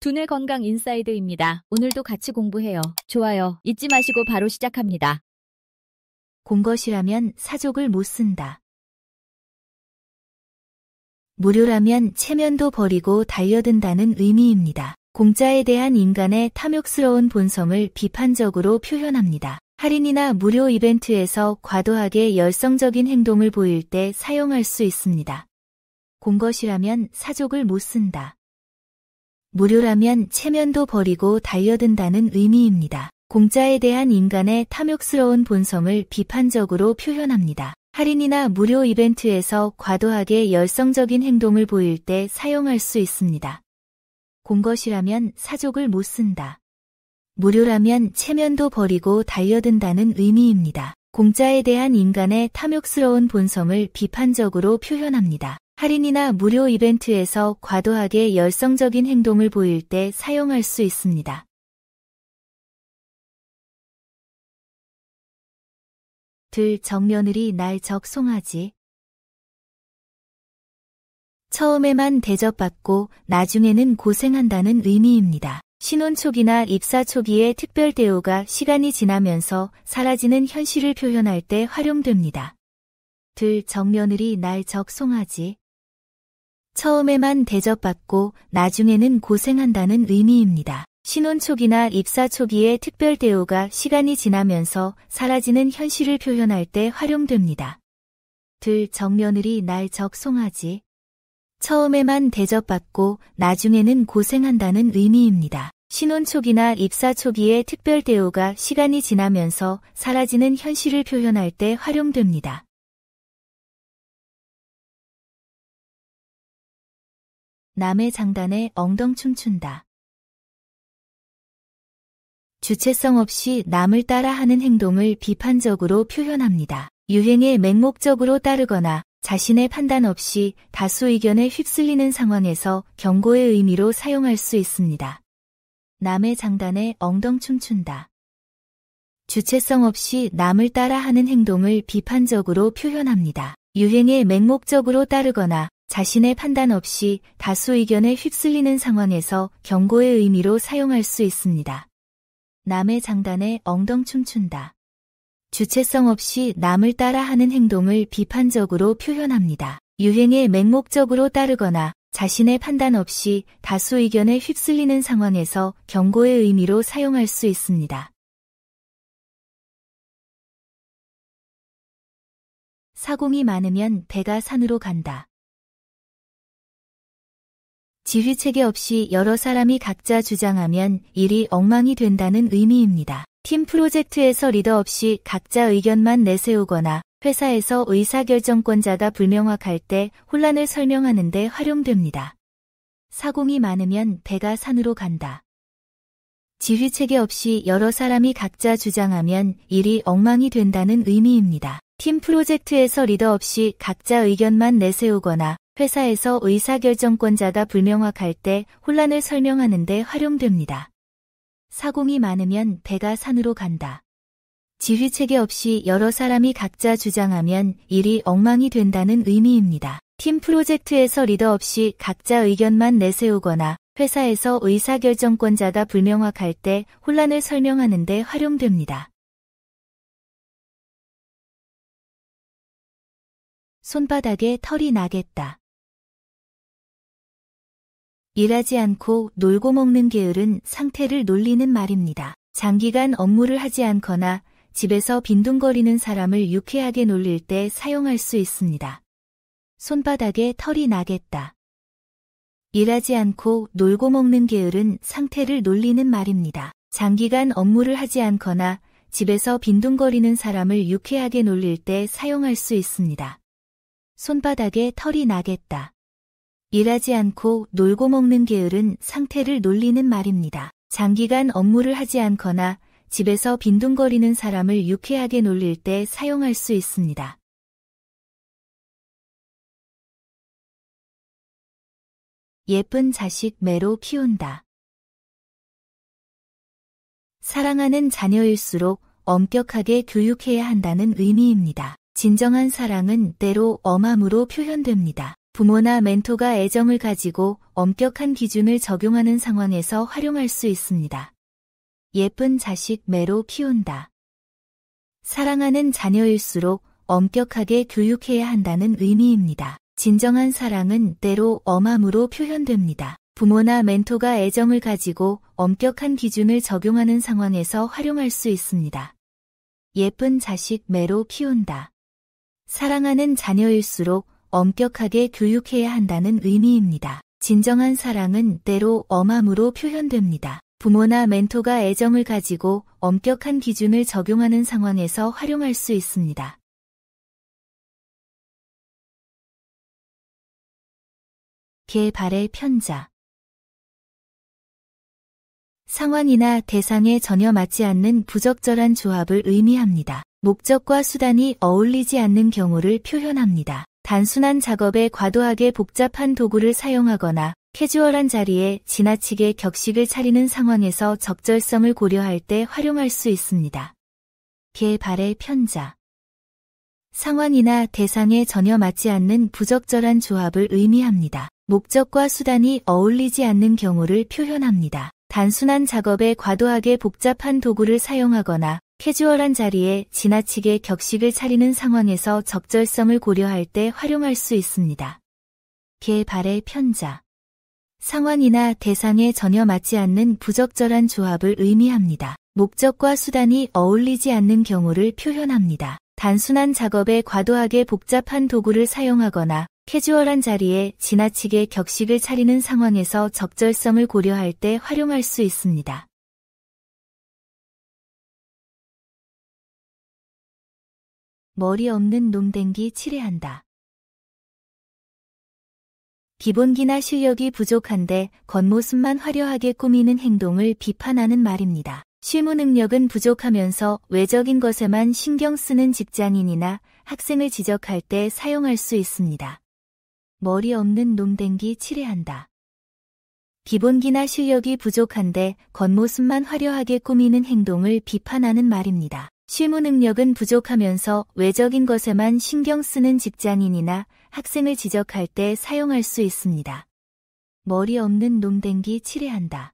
두뇌 건강 인사이드입니다. 오늘도 같이 공부해요. 좋아요 잊지 마시고 바로 시작합니다. 공것이라면 사족을 못 쓴다. 무료라면 체면도 버리고 달려든다는 의미입니다. 공짜에 대한 인간의 탐욕스러운 본성을 비판적으로 표현합니다. 할인이나 무료 이벤트에서 과도하게 열성적인 행동을 보일 때 사용할 수 있습니다. 공것이라면 사족을 못 쓴다. 무료라면 체면도 버리고 달려든다는 의미입니다. 공짜에 대한 인간의 탐욕스러운 본성을 비판적으로 표현합니다. 할인이나 무료 이벤트에서 과도하게 열성적인 행동을 보일 때 사용할 수 있습니다. 공것이라면 사족을 못 쓴다. 무료라면 체면도 버리고 달려든다는 의미입니다. 공짜에 대한 인간의 탐욕스러운 본성을 비판적으로 표현합니다. 할인이나 무료 이벤트에서 과도하게 열성적인 행동을 보일 때 사용할 수 있습니다. 들 정며느리 날 적송하지. 처음에만 대접받고 나중에는 고생한다는 의미입니다. 신혼 초기나 입사 초기의 특별 대우가 시간이 지나면서 사라지는 현실을 표현할 때 활용됩니다. 들 정며느리 날 적송하지. 처음에만 대접받고 나중에는 고생한다는 의미입니다. 신혼 초기나 입사 초기의 특별 대우가 시간이 지나면서 사라지는 현실을 표현할 때 활용됩니다. 들 정며느리 날 적송하지. 처음에만 대접받고 나중에는 고생한다는 의미입니다. 신혼 초기나 입사 초기의 특별 대우가 시간이 지나면서 사라지는 현실을 표현할 때 활용됩니다. 남의 장단에 엉덩춤 춘다. 주체성 없이 남을 따라하는 행동을 비판적으로 표현합니다. 유행에 맹목적으로 따르거나 자신의 판단 없이 다수 의견에 휩쓸리는 상황에서 경고의 의미로 사용할 수 있습니다. 남의 장단에 엉덩춤 춘다. 주체성 없이 남을 따라하는 행동을 비판적으로 표현합니다. 유행에 맹목적으로 따르거나 자신의 판단 없이 다수 의견에 휩쓸리는 상황에서 경고의 의미로 사용할 수 있습니다. 남의 장단에 엉덩춤 춘다. 주체성 없이 남을 따라하는 행동을 비판적으로 표현합니다. 유행에 맹목적으로 따르거나 자신의 판단 없이 다수 의견에 휩쓸리는 상황에서 경고의 의미로 사용할 수 있습니다. 사공이 많으면 배가 산으로 간다. 지휘체계 없이 여러 사람이 각자 주장하면 일이 엉망이 된다는 의미입니다. 팀 프로젝트에서 리더 없이 각자 의견만 내세우거나 회사에서 의사결정권자가 불명확할 때 혼란을 설명하는 데 활용됩니다. 사공이 많으면 배가 산으로 간다. 지휘체계 없이 여러 사람이 각자 주장하면 일이 엉망이 된다는 의미입니다. 팀 프로젝트에서 리더 없이 각자 의견만 내세우거나 회사에서 의사결정권자가 불명확할 때 혼란을 설명하는 데 활용됩니다. 사공이 많으면 배가 산으로 간다. 지휘체계 없이 여러 사람이 각자 주장하면 일이 엉망이 된다는 의미입니다. 팀 프로젝트에서 리더 없이 각자 의견만 내세우거나 회사에서 의사결정권자가 불명확할 때 혼란을 설명하는 데 활용됩니다. 손바닥에 털이 나겠다. 일하지 않고 놀고 먹는 게으른 상태를 놀리는 말입니다. 장기간 업무를 하지 않거나 집에서 빈둥거리는 사람을 유쾌하게 놀릴 때 사용할 수 있습니다. 손바닥에 털이 나겠다. 일하지 않고 놀고 먹는 게으른 상태를 놀리는 말입니다. 장기간 업무를 하지 않거나 집에서 빈둥거리는 사람을 유쾌하게 놀릴 때 사용할 수 있습니다. 손바닥에 털이 나겠다. 일하지 않고 놀고 먹는 게으른 상태를 놀리는 말입니다. 장기간 업무를 하지 않거나 집에서 빈둥거리는 사람을 유쾌하게 놀릴 때 사용할 수 있습니다. 예쁜 자식 매로 키운다. 사랑하는 자녀일수록 엄격하게 교육해야 한다는 의미입니다. 진정한 사랑은 때로 엄함으로 표현됩니다. 부모나 멘토가 애정을 가지고 엄격한 기준을 적용하는 상황에서 활용할 수 있습니다. 예쁜 자식 매로 키운다. 사랑하는 자녀일수록 엄격하게 교육해야 한다는 의미입니다. 진정한 사랑은 때로 엄함으로 표현됩니다. 부모나 멘토가 애정을 가지고 엄격한 기준을 적용하는 상황에서 활용할 수 있습니다. 예쁜 자식 매로 키운다. 사랑하는 자녀일수록 엄격하게 교육해야 한다는 의미입니다. 진정한 사랑은 때로 엄함으로 표현됩니다. 부모나 멘토가 애정을 가지고 엄격한 기준을 적용하는 상황에서 활용할 수 있습니다. 개 발의 편자. 상황이나 대상에 전혀 맞지 않는 부적절한 조합을 의미합니다. 목적과 수단이 어울리지 않는 경우를 표현합니다. 단순한 작업에 과도하게 복잡한 도구를 사용하거나 캐주얼한 자리에 지나치게 격식을 차리는 상황에서 적절성을 고려할 때 활용할 수 있습니다. 개 발의 편자. 상황이나 대상에 전혀 맞지 않는 부적절한 조합을 의미합니다. 목적과 수단이 어울리지 않는 경우를 표현합니다. 단순한 작업에 과도하게 복잡한 도구를 사용하거나 캐주얼한 자리에 지나치게 격식을 차리는 상황에서 적절성을 고려할 때 활용할 수 있습니다. 개 발의 편자. 상황이나 대상에 전혀 맞지 않는 부적절한 조합을 의미합니다. 목적과 수단이 어울리지 않는 경우를 표현합니다. 단순한 작업에 과도하게 복잡한 도구를 사용하거나 캐주얼한 자리에 지나치게 격식을 차리는 상황에서 적절성을 고려할 때 활용할 수 있습니다. 머리 없는 놈댕기 칠해한다. 기본기나 실력이 부족한데 겉모습만 화려하게 꾸미는 행동을 비판하는 말입니다. 실무 능력은 부족하면서 외적인 것에만 신경 쓰는 직장인이나 학생을 지적할 때 사용할 수 있습니다. 머리 없는 놈댕기 칠해한다. 기본기나 실력이 부족한데 겉모습만 화려하게 꾸미는 행동을 비판하는 말입니다. 실무 능력은 부족하면서 외적인 것에만 신경 쓰는 직장인이나 학생을 지적할 때 사용할 수 있습니다. 머리 없는 놈댕기 칠해한다.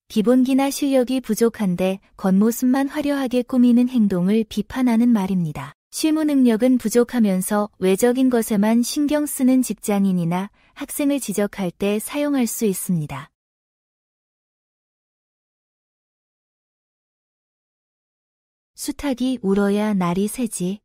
기본기나 실력이 부족한데 겉모습만 화려하게 꾸미는 행동을 비판하는 말입니다. 실무 능력은 부족하면서 외적인 것에만 신경 쓰는 직장인이나 학생을 지적할 때 사용할 수 있습니다. 수탉이 울어야 날이 새지.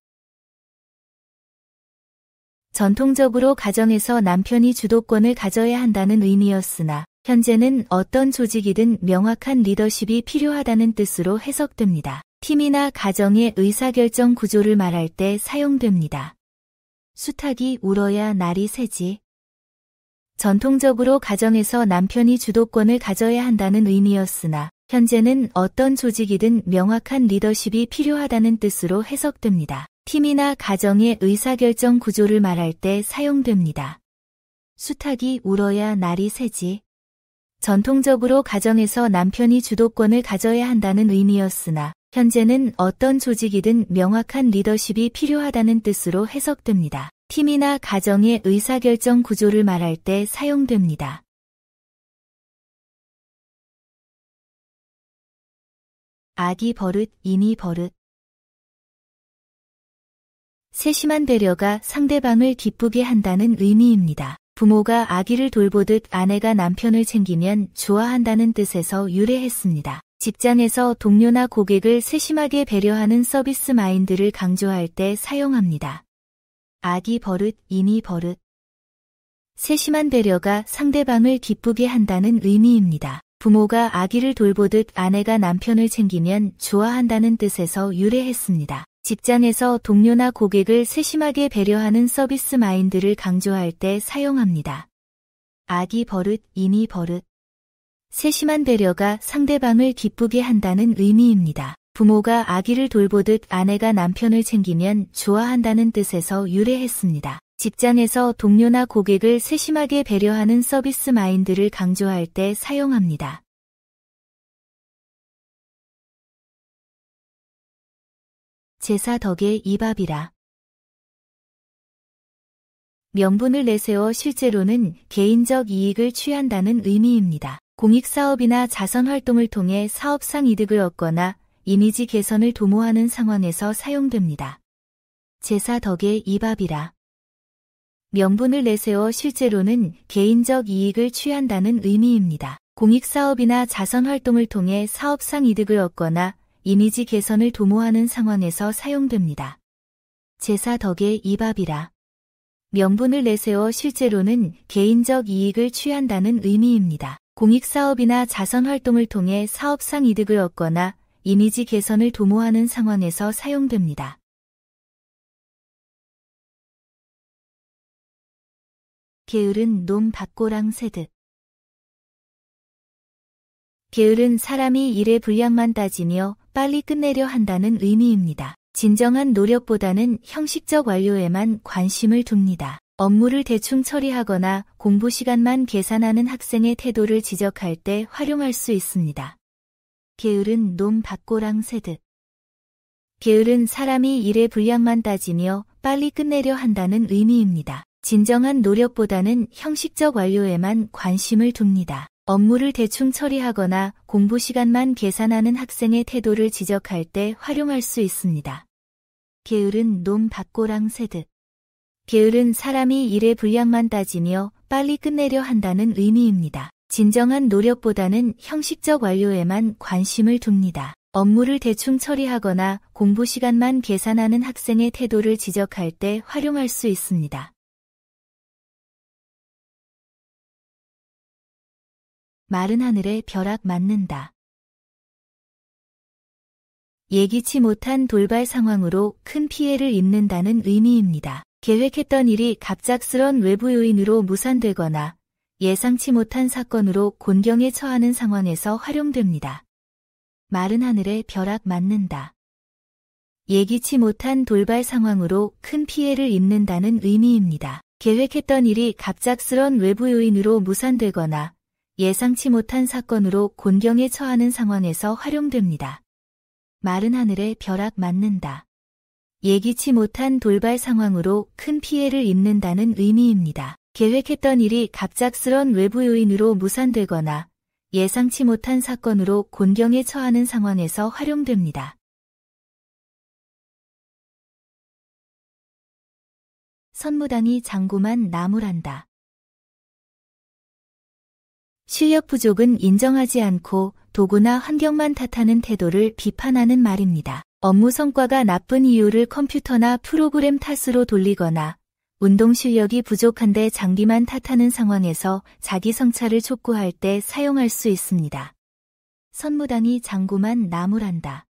전통적으로 가정에서 남편이 주도권을 가져야 한다는 의미였으나 현재는 어떤 조직이든 명확한 리더십이 필요하다는 뜻으로 해석됩니다. 팀이나 가정의 의사결정 구조를 말할 때 사용됩니다. 수탉이 울어야 날이 새지. 전통적으로 가정에서 남편이 주도권을 가져야 한다는 의미였으나 현재는 어떤 조직이든 명확한 리더십이 필요하다는 뜻으로 해석됩니다. 팀이나 가정의 의사결정 구조를 말할 때 사용됩니다. 수탉이 울어야 날이 새지. 전통적으로 가정에서 남편이 주도권을 가져야 한다는 의미였으나 현재는 어떤 조직이든 명확한 리더십이 필요하다는 뜻으로 해석됩니다. 팀이나 가정의 의사결정 구조를 말할 때 사용됩니다. 아기 버릇, 이미 버릇. 세심한 배려가 상대방을 기쁘게 한다는 의미입니다. 부모가 아기를 돌보듯 아내가 남편을 챙기면 좋아한다는 뜻에서 유래했습니다. 직장에서 동료나 고객을 세심하게 배려하는 서비스 마인드를 강조할 때 사용합니다. 아기 버릇, 이미 버릇. 세심한 배려가 상대방을 기쁘게 한다는 의미입니다. 부모가 아기를 돌보듯 아내가 남편을 챙기면 좋아한다는 뜻에서 유래했습니다. 직장에서 동료나 고객을 세심하게 배려하는 서비스 마인드를 강조할 때 사용합니다. 아기 버릇, 이미 버릇. 세심한 배려가 상대방을 기쁘게 한다는 의미입니다. 부모가 아기를 돌보듯 아내가 남편을 챙기면 좋아한다는 뜻에서 유래했습니다. 직장에서 동료나 고객을 세심하게 배려하는 서비스 마인드를 강조할 때 사용합니다. 제사 덕에 이밥이라. 명분을 내세워 실제로는 개인적 이익을 취한다는 의미입니다. 공익사업이나 자선활동을 통해 사업상 이득을 얻거나 이미지 개선을 도모하는 상황에서 사용됩니다. 제사 덕에 이밥이라. 명분을 내세워 실제로는 개인적 이익을 취한다는 의미입니다. 공익사업이나 자선활동을 통해 사업상 이득을 얻거나 이미지 개선을 도모하는 상황에서 사용됩니다. 제사 덕에 이밥이라. 명분을 내세워 실제로는 개인적 이익을 취한다는 의미입니다. 공익사업이나 자선활동을 통해 사업상 이득을 얻거나 이미지 개선을 도모하는 상황에서 사용됩니다. 게으른 놈 받고랑 세득. 게으른 사람이 일의 분량만 따지며 빨리 끝내려 한다는 의미입니다. 진정한 노력보다는 형식적 완료에만 관심을 둡니다. 업무를 대충 처리하거나 공부 시간만 계산하는 학생의 태도를 지적할 때 활용할 수 있습니다. 게으른 놈 받고랑 세득. 게으른 사람이 일의 분량만 따지며 빨리 끝내려 한다는 의미입니다. 진정한 노력보다는 형식적 완료에만 관심을 둡니다. 업무를 대충 처리하거나 공부 시간만 계산하는 학생의 태도를 지적할 때 활용할 수 있습니다. 게으른 놈 받고랑 세득. 게으른 사람이 일의 분량만 따지며 빨리 끝내려 한다는 의미입니다. 진정한 노력보다는 형식적 완료에만 관심을 둡니다. 업무를 대충 처리하거나 공부 시간만 계산하는 학생의 태도를 지적할 때 활용할 수 있습니다. 마른 하늘에 벼락 맞는다. 예기치 못한 돌발 상황으로 큰 피해를 입는다는 의미입니다. 계획했던 일이 갑작스런 외부 요인으로 무산되거나 예상치 못한 사건으로 곤경에 처하는 상황에서 활용됩니다. 마른 하늘에 벼락 맞는다. 예기치 못한 돌발 상황으로 큰 피해를 입는다는 의미입니다. 계획했던 일이 갑작스런 외부 요인으로 무산되거나 예상치 못한 사건으로 곤경에 처하는 상황에서 활용됩니다. 마른 하늘에 벼락 맞는다. 예기치 못한 돌발 상황으로 큰 피해를 입는다는 의미입니다. 계획했던 일이 갑작스런 외부 요인으로 무산되거나 예상치 못한 사건으로 곤경에 처하는 상황에서 활용됩니다. 선무당이 장구만 나무란다. 실력 부족은 인정하지 않고 도구나 환경만 탓하는 태도를 비판하는 말입니다. 업무 성과가 나쁜 이유를 컴퓨터나 프로그램 탓으로 돌리거나 운동 실력이 부족한데 장비만 탓하는 상황에서 자기 성찰을 촉구할 때 사용할 수 있습니다. 선무당이 장구만 나무란다.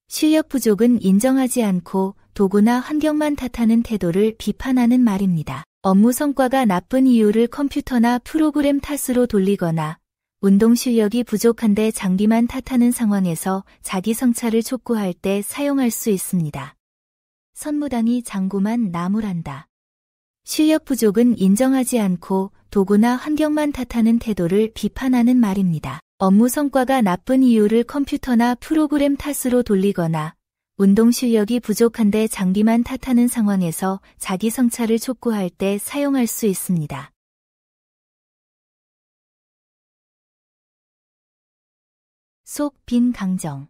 실력 부족은 인정하지 않고 도구나 환경만 탓하는 태도를 비판하는 말입니다. 업무 성과가 나쁜 이유를 컴퓨터나 프로그램 탓으로 돌리거나 운동 실력이 부족한데 장비만 탓하는 상황에서 자기 성찰을 촉구할 때 사용할 수 있습니다. 선무당이 장구만 나무란다. 실력 부족은 인정하지 않고 도구나 환경만 탓하는 태도를 비판하는 말입니다. 업무 성과가 나쁜 이유를 컴퓨터나 프로그램 탓으로 돌리거나 운동 실력이 부족한데 장비만 탓하는 상황에서 자기 성찰을 촉구할 때 사용할 수 있습니다. 속 빈 강정.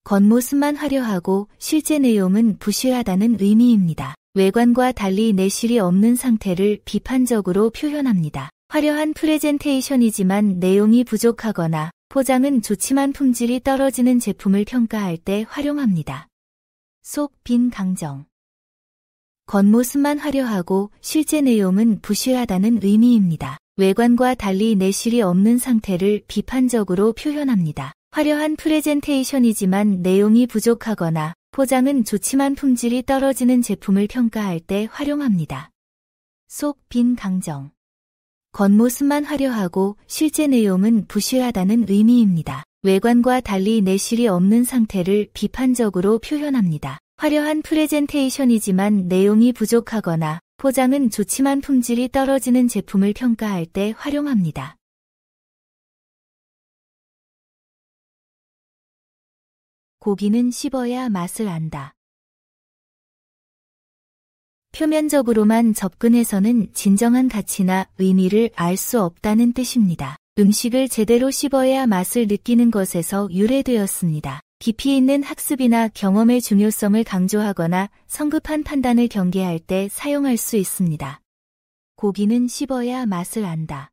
겉모습만 화려하고 실제 내용은 부실하다는 의미입니다. 외관과 달리 내실이 없는 상태를 비판적으로 표현합니다. 화려한 프레젠테이션이지만 내용이 부족하거나 포장은 좋지만 품질이 떨어지는 제품을 평가할 때 활용합니다. 속 빈 강정. 겉모습만 화려하고 실제 내용은 부실하다는 의미입니다. 외관과 달리 내실이 없는 상태를 비판적으로 표현합니다. 화려한 프레젠테이션이지만 내용이 부족하거나 포장은 좋지만 품질이 떨어지는 제품을 평가할 때 활용합니다. 속 빈 강정. 겉모습만 화려하고 실제 내용은 부실하다는 의미입니다. 외관과 달리 내실이 없는 상태를 비판적으로 표현합니다. 화려한 프레젠테이션이지만 내용이 부족하거나 포장은 좋지만 품질이 떨어지는 제품을 평가할 때 활용합니다. 고기는 씹어야 맛을 안다. 표면적으로만 접근해서는 진정한 가치나 의미를 알 수 없다는 뜻입니다. 음식을 제대로 씹어야 맛을 느끼는 것에서 유래되었습니다. 깊이 있는 학습이나 경험의 중요성을 강조하거나 성급한 판단을 경계할 때 사용할 수 있습니다. 고기는 씹어야 맛을 안다.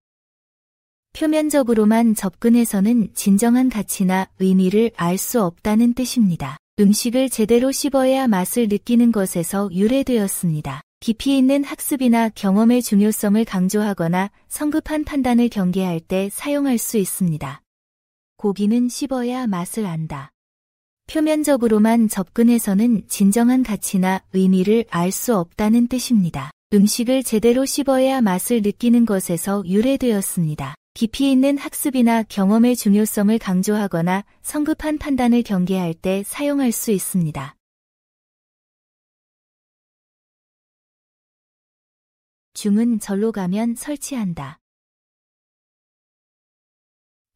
표면적으로만 접근해서는 진정한 가치나 의미를 알 수 없다는 뜻입니다. 음식을 제대로 씹어야 맛을 느끼는 것에서 유래되었습니다. 깊이 있는 학습이나 경험의 중요성을 강조하거나 성급한 판단을 경계할 때 사용할 수 있습니다. 고기는 씹어야 맛을 안다. 표면적으로만 접근해서는 진정한 가치나 의미를 알 수 없다는 뜻입니다. 음식을 제대로 씹어야 맛을 느끼는 것에서 유래되었습니다. 깊이 있는 학습이나 경험의 중요성을 강조하거나 성급한 판단을 경계할 때 사용할 수 있습니다. 중은 절로 가면 설치한다.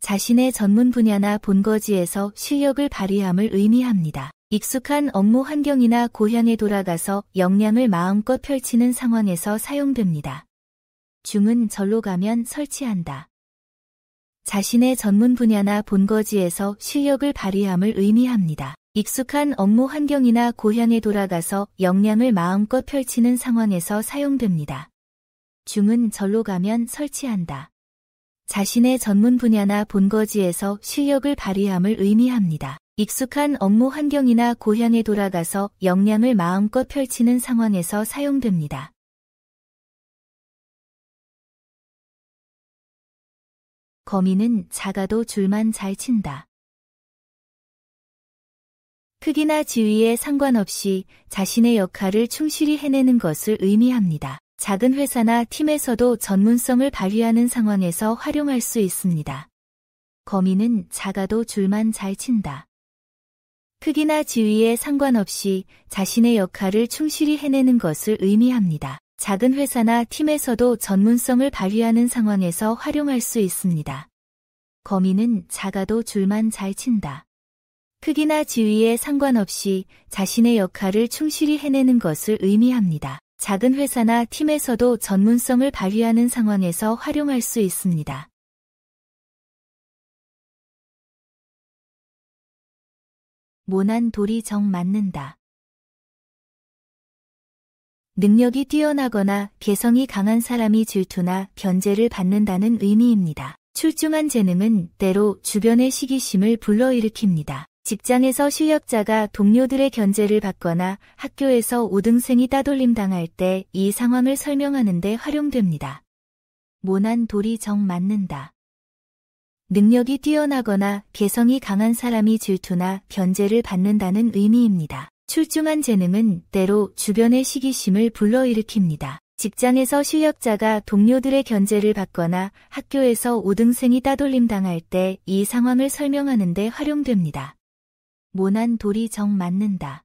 자신의 전문 분야나 본거지에서 실력을 발휘함을 의미합니다. 익숙한 업무 환경이나 고향에 돌아가서 역량을 마음껏 펼치는 상황에서 사용됩니다. 중은 절로 가면 설치한다. 자신의 전문 분야나 본거지에서 실력을 발휘함을 의미합니다. 익숙한 업무 환경이나 고향에 돌아가서 역량을 마음껏 펼치는 상황에서 사용됩니다. 중은 절로 가면 설치한다. 자신의 전문 분야나 본거지에서 실력을 발휘함을 의미합니다. 익숙한 업무 환경이나 고향에 돌아가서 역량을 마음껏 펼치는 상황에서 사용됩니다. 거미는 작아도 줄만 잘 친다. 크기나 지위에 상관없이 자신의 역할을 충실히 해내는 것을 의미합니다. 작은 회사나 팀에서도 전문성을 발휘하는 상황에서 활용할 수 있습니다. 거미는 작아도 줄만 잘 친다. 크기나 지위에 상관없이 자신의 역할을 충실히 해내는 것을 의미합니다. 작은 회사나 팀에서도 전문성을 발휘하는 상황에서 활용할 수 있습니다. 거미는 작아도 줄만 잘 친다. 크기나 지위에 상관없이 자신의 역할을 충실히 해내는 것을 의미합니다. 작은 회사나 팀에서도 전문성을 발휘하는 상황에서 활용할 수 있습니다. 모난 돌이 정 맞는다. 능력이 뛰어나거나 개성이 강한 사람이 질투나 견제를 받는다는 의미입니다. 출중한 재능은 때로 주변의 시기심을 불러일으킵니다. 직장에서 실력자가 동료들의 견제를 받거나 학교에서 우등생이 따돌림 당할 때 이 상황을 설명하는 데 활용됩니다. 모난 돌이 정 맞는다. 능력이 뛰어나거나 개성이 강한 사람이 질투나 견제를 받는다는 의미입니다. 출중한 재능은 때로 주변의 시기심을 불러일으킵니다. 직장에서 실력자가 동료들의 견제를 받거나 학교에서 우등생이 따돌림 당할 때 이 상황을 설명하는 데 활용됩니다. 모난 돌이 정 맞는다.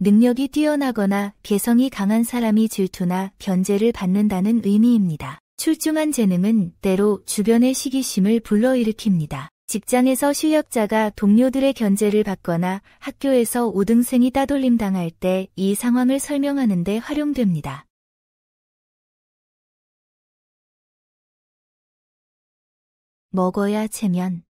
능력이 뛰어나거나 개성이 강한 사람이 질투나 견제를 받는다는 의미입니다. 출중한 재능은 때로 주변의 시기심을 불러일으킵니다. 직장에서 실력자가 동료들의 견제를 받거나 학교에서 우등생이 따돌림 당할 때 이 상황을 설명하는 데 활용됩니다. 먹어야 체면.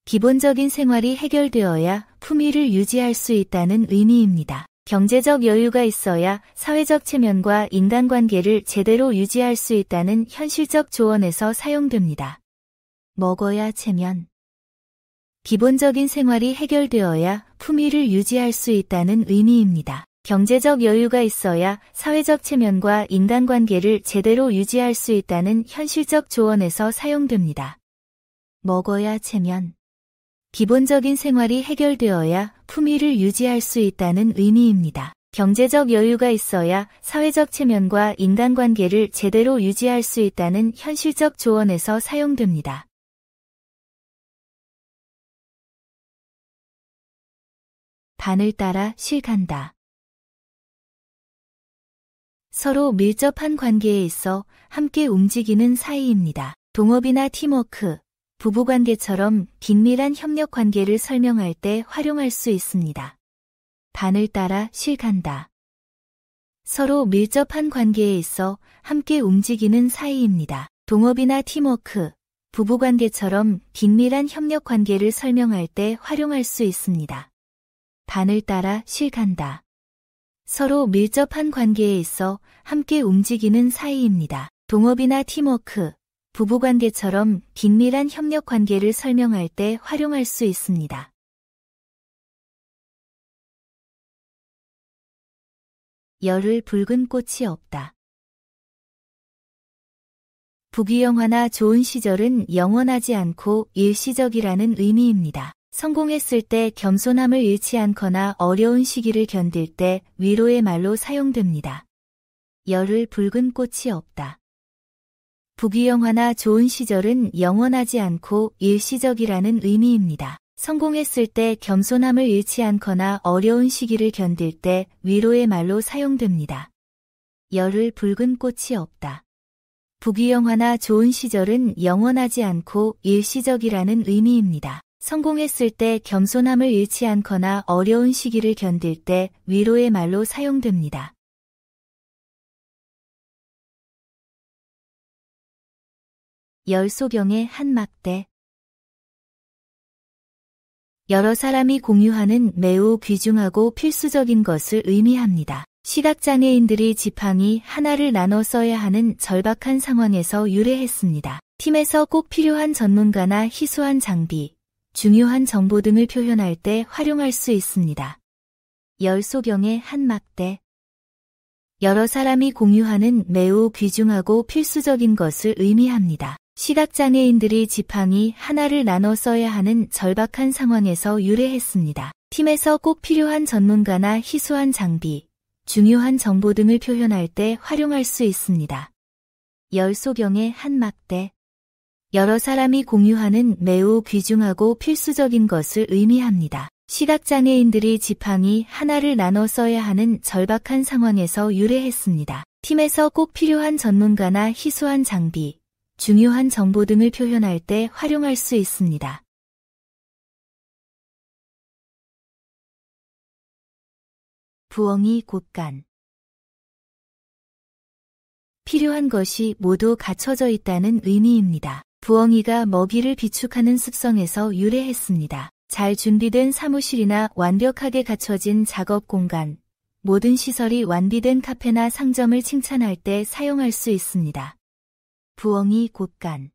기본적인 생활이 해결되어야 품위를 유지할 수 있다는 의미입니다. 경제적 여유가 있어야 사회적 체면과 인간관계를 제대로 유지할 수 있다는 현실적 조언에서 사용됩니다. 먹어야 체면. 기본적인 생활이 해결되어야 품위를 유지할 수 있다는 의미입니다. 경제적 여유가 있어야 사회적 체면과 인간관계를 제대로 유지할 수 있다는 현실적 조언에서 사용됩니다. 먹어야 체면. 기본적인 생활이 해결되어야 품위를 유지할 수 있다는 의미입니다. 경제적 여유가 있어야 사회적 체면과 인간관계를 제대로 유지할 수 있다는 현실적 조언에서 사용됩니다. 반을 따라 실 간다. 서로 밀접한 관계에 있어 함께 움직이는 사이입니다. 동업이나 팀워크, 부부관계처럼 긴밀한 협력 관계를 설명할 때 활용할 수 있습니다. 반을 따라 실간다. 서로 밀접한 관계에 있어 함께 움직이는 사이입니다. 동업이나 팀워크, 부부관계처럼 긴밀한 협력 관계를 설명할 때 활용할 수 있습니다. 반을 따라 실간다. 서로 밀접한 관계에 있어 함께 움직이는 사이입니다. 동업이나 팀워크, 부부관계처럼 긴밀한 협력 관계를 설명할 때 활용할 수 있습니다. 열흘 붉은 꽃이 없다. 부귀영화나 좋은 시절은 영원하지 않고 일시적이라는 의미입니다. 성공했을 때 겸손함을 잃지 않거나 어려운 시기를 견딜 때 위로의 말로 사용됩니다. 열흘 붉은 꽃이 없다. 부귀영화나 좋은 시절은 영원하지 않고 일시적이라는 의미입니다. 성공했을 때 겸손함을 잃지 않거나 어려운 시기를 견딜 때 위로의 말로 사용됩니다. 열흘 붉은 꽃이 없다. 부귀영화나 좋은 시절은 영원하지 않고 일시적이라는 의미입니다. 성공했을 때 겸손함을 잃지 않거나 어려운 시기를 견딜 때 위로의 말로 사용됩니다. 열소경의 한 막대. 여러 사람이 공유하는 매우 귀중하고 필수적인 것을 의미합니다. 시각장애인들이 지팡이 하나를 나눠 써야 하는 절박한 상황에서 유래했습니다. 팀에서 꼭 필요한 전문가나 희소한 장비, 중요한 정보 등을 표현할 때 활용할 수 있습니다. 열소경의 한 막대. 여러 사람이 공유하는 매우 귀중하고 필수적인 것을 의미합니다. 시각장애인들이 지팡이 하나를 나눠 써야 하는 절박한 상황에서 유래했습니다. 팀에서 꼭 필요한 전문가나 희소한 장비, 중요한 정보 등을 표현할 때 활용할 수 있습니다. 열소경의 한 막대. 여러 사람이 공유하는 매우 귀중하고 필수적인 것을 의미합니다. 시각장애인들이 지팡이 하나를 나눠 써야 하는 절박한 상황에서 유래했습니다. 팀에서 꼭 필요한 전문가나 희소한 장비, 중요한 정보 등을 표현할 때 활용할 수 있습니다. 부엉이 곳간. 필요한 것이 모두 갖춰져 있다는 의미입니다. 부엉이가 먹이를 비축하는 습성에서 유래했습니다. 잘 준비된 사무실이나 완벽하게 갖춰진 작업 공간, 모든 시설이 완비된 카페나 상점을 칭찬할 때 사용할 수 있습니다. 부엉이 곳간.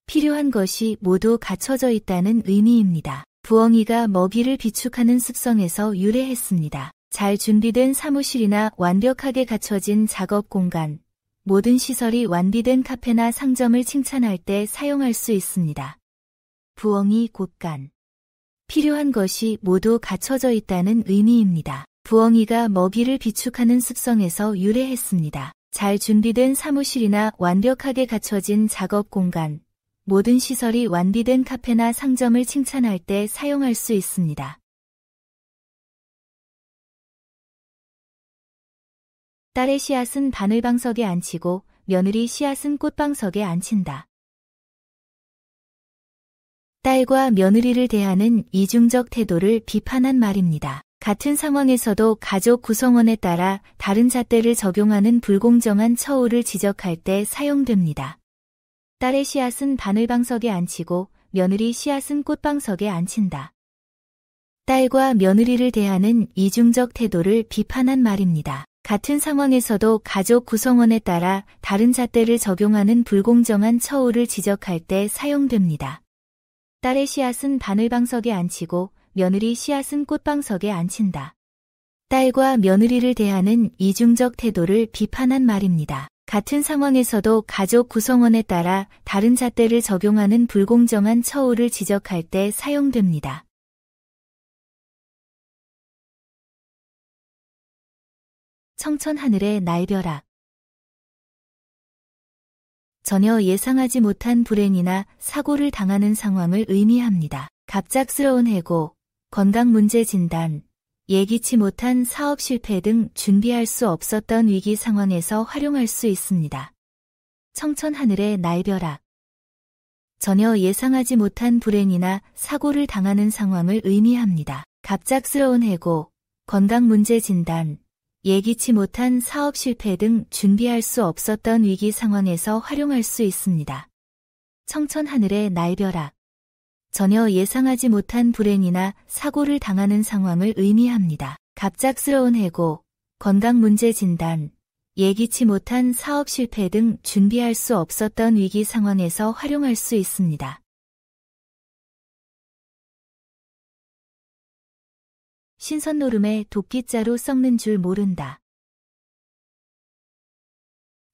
필요한 것이 모두 갖춰져 있다는 의미입니다. 부엉이가 먹이를 비축하는 습성에서 유래했습니다. 잘 준비된 사무실이나 완벽하게 갖춰진 작업 공간, 모든 시설이 완비된 카페나 상점을 칭찬할 때 사용할 수 있습니다. 부엉이 곳간. 필요한 것이 모두 갖춰져 있다는 의미입니다. 부엉이가 먹이를 비축하는 습성에서 유래했습니다. 잘 준비된 사무실이나 완벽하게 갖춰진 작업 공간, 모든 시설이 완비된 카페나 상점을 칭찬할 때 사용할 수 있습니다. 딸의 씨앗은 바늘방석에 앉히고 며느리 씨앗은 꽃방석에 앉힌다. 딸과 며느리를 대하는 이중적 태도를 비판한 말입니다. 같은 상황에서도 가족 구성원에 따라 다른 잣대를 적용하는 불공정한 처우를 지적할 때 사용됩니다. 딸의 씨앗은 바늘방석에 앉히고 며느리 씨앗은 꽃방석에 앉힌다. 딸과 며느리를 대하는 이중적 태도를 비판한 말입니다. 같은 상황에서도 가족 구성원에 따라 다른 잣대를 적용하는 불공정한 처우를 지적할 때 사용됩니다. 딸의 씨앗은 바늘방석에 앉히고 며느리 씨앗은 꽃방석에 앉힌다. 딸과 며느리를 대하는 이중적 태도를 비판한 말입니다. 같은 상황에서도 가족 구성원에 따라 다른 잣대를 적용하는 불공정한 처우를 지적할 때 사용됩니다. 청천하늘의 날벼락. 전혀 예상하지 못한 불행이나 사고를 당하는 상황을 의미합니다. 갑작스러운 해고, 건강 문제 진단, 예기치 못한 사업 실패 등 준비할 수 없었던 위기 상황에서 활용할 수 있습니다. 청천하늘의 날벼락. 전혀 예상하지 못한 불행이나 사고를 당하는 상황을 의미합니다. 갑작스러운 해고, 건강문제 진단, 예기치 못한 사업 실패 등 준비할 수 없었던 위기 상황에서 활용할 수 있습니다. 청천하늘의 날벼락, 전혀 예상하지 못한 불행이나 사고를 당하는 상황을 의미합니다. 갑작스러운 해고, 건강문제 진단, 예기치 못한 사업 실패 등 준비할 수 없었던 위기 상황에서 활용할 수 있습니다. 신선노름에 도끼자루 썩는 줄 모른다.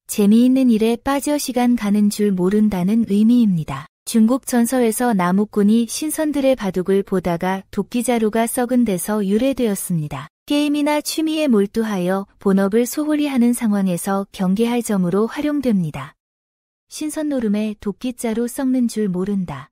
재미있는 일에 빠져 시간 가는 줄 모른다는 의미입니다. 중국 전서에서 나무꾼이 신선들의 바둑을 보다가 도끼자루가 썩은 데서 유래되었습니다. 게임이나 취미에 몰두하여 본업을 소홀히 하는 상황에서 경계할 점으로 활용됩니다. 신선노름에 도끼자루 썩는 줄 모른다.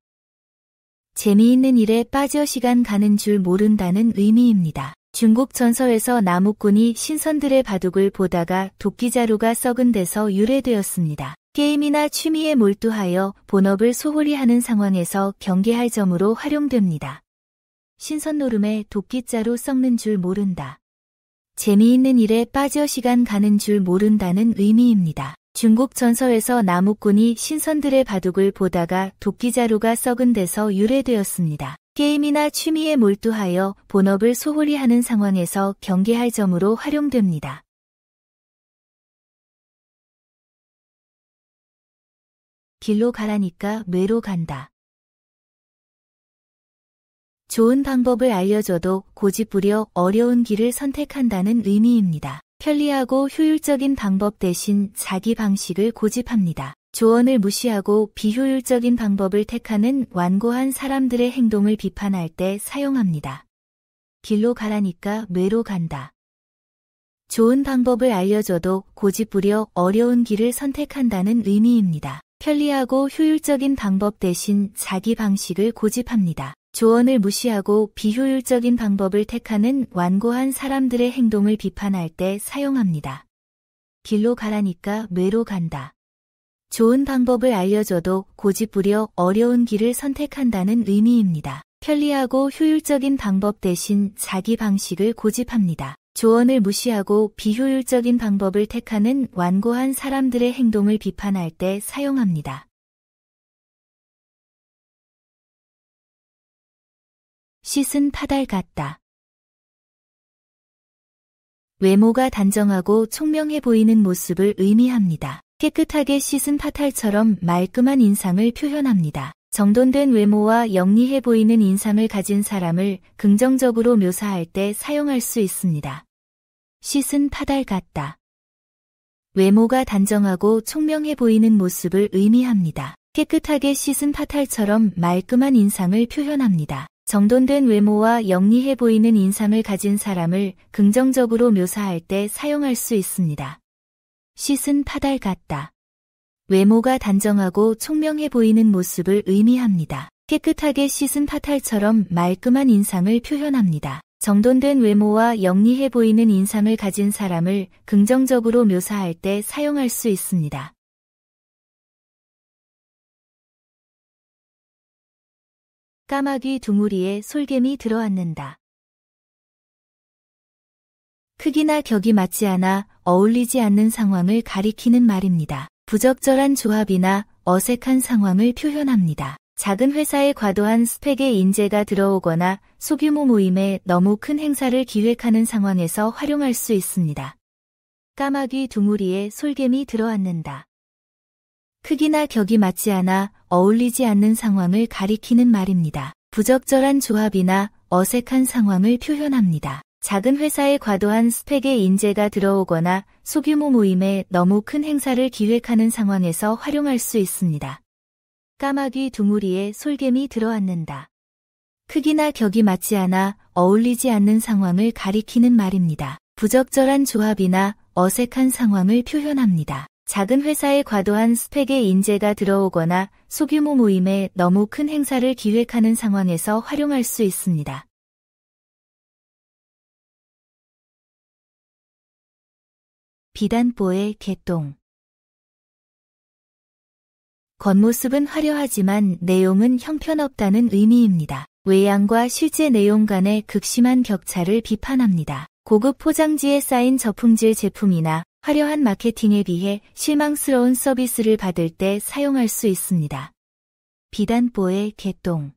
재미있는 일에 빠져 시간 가는 줄 모른다는 의미입니다. 중국 전서에서 나무꾼이 신선들의 바둑을 보다가 도끼자루가 썩은 데서 유래되었습니다. 게임이나 취미에 몰두하여 본업을 소홀히 하는 상황에서 경계할 점으로 활용됩니다. 신선노름에 도끼자루 썩는 줄 모른다. 재미있는 일에 빠져 시간 가는 줄 모른다는 의미입니다. 중국 전서에서 나무꾼이 신선들의 바둑을 보다가 도끼자루가 썩은 데서 유래되었습니다. 게임이나 취미에 몰두하여 본업을 소홀히 하는 상황에서 경계할 점으로 활용됩니다. 길로 가라니까 뇌로 간다. 좋은 방법을 알려줘도 고집부려 어려운 길을 선택한다는 의미입니다. 편리하고 효율적인 방법 대신 자기 방식을 고집합니다. 조언을 무시하고 비효율적인 방법을 택하는 완고한 사람들의 행동을 비판할 때 사용합니다. 길로 가라니까 뇌로 간다. 좋은 방법을 알려줘도 고집부려 어려운 길을 선택한다는 의미입니다. 편리하고 효율적인 방법 대신 자기 방식을 고집합니다. 조언을 무시하고 비효율적인 방법을 택하는 완고한 사람들의 행동을 비판할 때 사용합니다. 길로 가라니까 뇌로 간다. 좋은 방법을 알려줘도 고집부려 어려운 길을 선택한다는 의미입니다. 편리하고 효율적인 방법 대신 자기 방식을 고집합니다. 조언을 무시하고 비효율적인 방법을 택하는 완고한 사람들의 행동을 비판할 때 사용합니다. 씻은 파달 같다. 외모가 단정하고 총명해 보이는 모습을 의미합니다. 깨끗하게 씻은 파탈처럼 말끔한 인상을 표현합니다. 정돈된 외모와 영리해 보이는 인상을 가진 사람을 긍정적으로 묘사할 때 사용할 수 있습니다. 씻은 파달 같다. 외모가 단정하고 총명해 보이는 모습을 의미합니다. 깨끗하게 씻은 파탈처럼 말끔한 인상을 표현합니다. 정돈된 외모와 영리해 보이는 인상을 가진 사람을 긍정적으로 묘사할 때 사용할 수 있습니다. 씻은 파달 같다. 외모가 단정하고 총명해 보이는 모습을 의미합니다. 깨끗하게 씻은 파탈처럼 말끔한 인상을 표현합니다. 정돈된 외모와 영리해 보이는 인상을 가진 사람을 긍정적으로 묘사할 때 사용할 수 있습니다. 까마귀 둥우리에 솔개미 들어앉는다. 크기나 격이 맞지 않아 어울리지 않는 상황을 가리키는 말입니다. 부적절한 조합이나 어색한 상황을 표현합니다. 작은 회사에 과도한 스펙의 인재가 들어오거나 소규모 모임에 너무 큰 행사를 기획하는 상황에서 활용할 수 있습니다. 까마귀 둥우리에 솔개미 들어앉는다. 크기나 격이 맞지 않아 어울리지 않는 상황을 가리키는 말입니다. 부적절한 조합이나 어색한 상황을 표현합니다. 작은 회사에 과도한 스펙의 인재가 들어오거나 소규모 모임에 너무 큰 행사를 기획하는 상황에서 활용할 수 있습니다. 까마귀 둥우리에 솔개미 들어앉는다. 크기나 격이 맞지 않아 어울리지 않는 상황을 가리키는 말입니다. 부적절한 조합이나 어색한 상황을 표현합니다. 작은 회사에 과도한 스펙의 인재가 들어오거나 소규모 모임에 너무 큰 행사를 기획하는 상황에서 활용할 수 있습니다. 비단보의 개똥. 겉모습은 화려하지만 내용은 형편없다는 의미입니다. 외양과 실제 내용 간의 극심한 격차를 비판합니다. 고급 포장지에 쌓인 저품질 제품이나 화려한 마케팅에 비해 실망스러운 서비스를 받을 때 사용할 수 있습니다. 비단보의 개똥.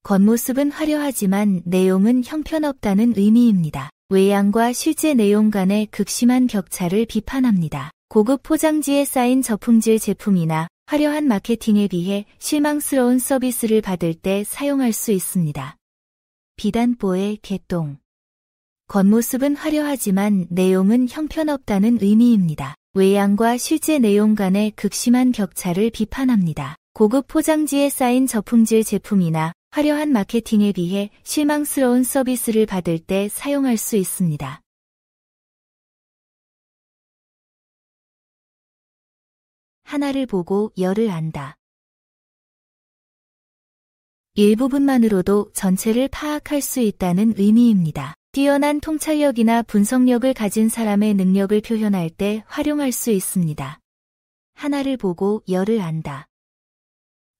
겉모습은 화려하지만 내용은 형편없다는 의미입니다. 외양과 실제 내용 간의 극심한 격차를 비판합니다. 고급 포장지에 쌓인 저품질 제품이나 화려한 마케팅에 비해 실망스러운 서비스를 받을 때 사용할 수 있습니다. 비단보의 개똥. 겉모습은 화려하지만 내용은 형편없다는 의미입니다. 외양과 실제 내용 간의 극심한 격차를 비판합니다. 고급 포장지에 쌓인 저품질 제품이나 화려한 마케팅에 비해 실망스러운 서비스를 받을 때 사용할 수 있습니다. 하나를 보고 열을 안다. 일부분만으로도 전체를 파악할 수 있다는 의미입니다. 뛰어난 통찰력이나 분석력을 가진 사람의 능력을 표현할 때 활용할 수 있습니다. 하나를 보고 열을 안다.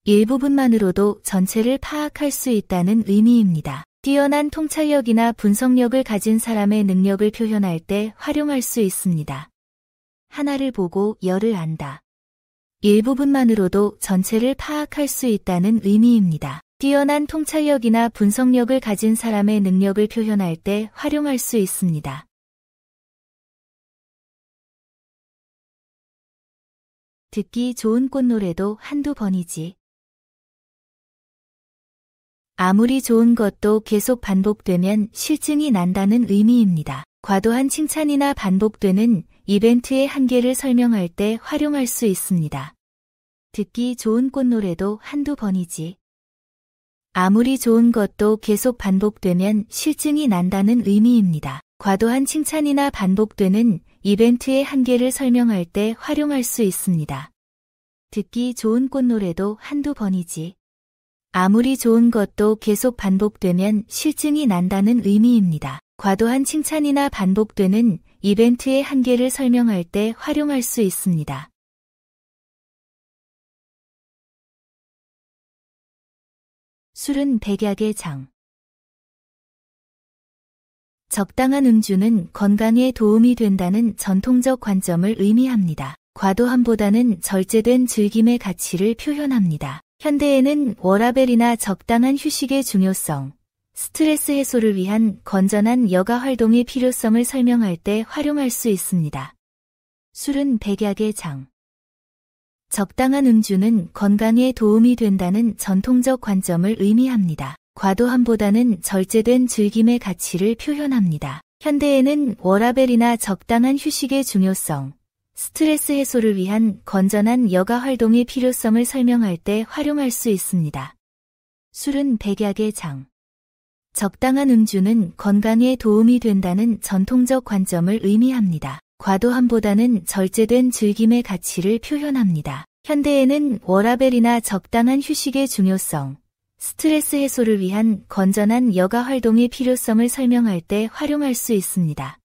일부분만으로도 전체를 파악할 수 있다는 의미입니다. 뛰어난 통찰력이나 분석력을 가진 사람의 능력을 표현할 때 활용할 수 있습니다. 하나를 보고 열을 안다. 일부분만으로도 전체를 파악할 수 있다는 의미입니다. 뛰어난 통찰력이나 분석력을 가진 사람의 능력을 표현할 때 활용할 수 있습니다. 듣기 좋은 꽃노래도 한두 번이지. 아무리 좋은 것도 계속 반복되면 실증이 난다는 의미입니다. 과도한 칭찬이나 반복되는 이벤트의 한계를 설명할 때 활용할 수 있습니다. 듣기 좋은 꽃노래도 한두 번이지. 아무리 좋은 것도 계속 반복되면 실증이 난다는 의미입니다. 과도한 칭찬이나 반복되는 이벤트의 한계를 설명할 때 활용할 수 있습니다. 듣기 좋은 꽃노래도 한두 번이지. 아무리 좋은 것도 계속 반복되면 실증이 난다는 의미입니다. 과도한 칭찬이나 반복되는 이벤트의 한계를 설명할 때 활용할 수 있습니다. 술은 백약의 장. 적당한 음주는 건강에 도움이 된다는 전통적 관점을 의미합니다. 과도함보다는 절제된 즐김의 가치를 표현합니다. 현대에는 워라밸이나 적당한 휴식의 중요성, 스트레스 해소를 위한 건전한 여가 활동의 필요성을 설명할 때 활용할 수 있습니다. 술은 백약의 장. 적당한 음주는 건강에 도움이 된다는 전통적 관점을 의미합니다. 과도함보다는 절제된 즐김의 가치를 표현합니다. 현대에는 워라밸이나 적당한 휴식의 중요성, 스트레스 해소를 위한 건전한 여가 활동의 필요성을 설명할 때 활용할 수 있습니다. 술은 백약의 장. 적당한 음주는 건강에 도움이 된다는 전통적 관점을 의미합니다. 과도함보다는 절제된 즐김의 가치를 표현합니다. 현대에는 워라밸이나 적당한 휴식의 중요성, 스트레스 해소를 위한 건전한 여가 활동의 필요성을 설명할 때 활용할 수 있습니다.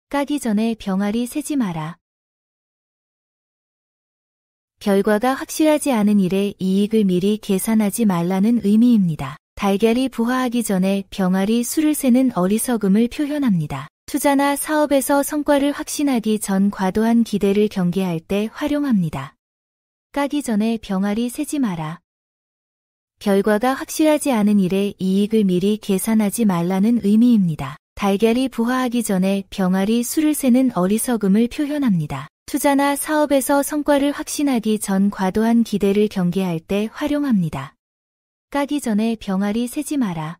까기 전에 병아리 세지 마라. 결과가 확실하지 않은 일에 이익을 미리 계산하지 말라는 의미입니다. 달걀이 부화하기 전에 병아리 수를 세는 어리석음을 표현합니다. 투자나 사업에서 성과를 확신하기 전 과도한 기대를 경계할 때 활용합니다. 까기 전에 병아리 세지 마라. 결과가 확실하지 않은 일에 이익을 미리 계산하지 말라는 의미입니다. 달걀이 부화하기 전에 병아리 수를 세는 어리석음을 표현합니다. 투자나 사업에서 성과를 확신하기 전 과도한 기대를 경계할 때 활용합니다. 까기 전에 병아리 세지 마라.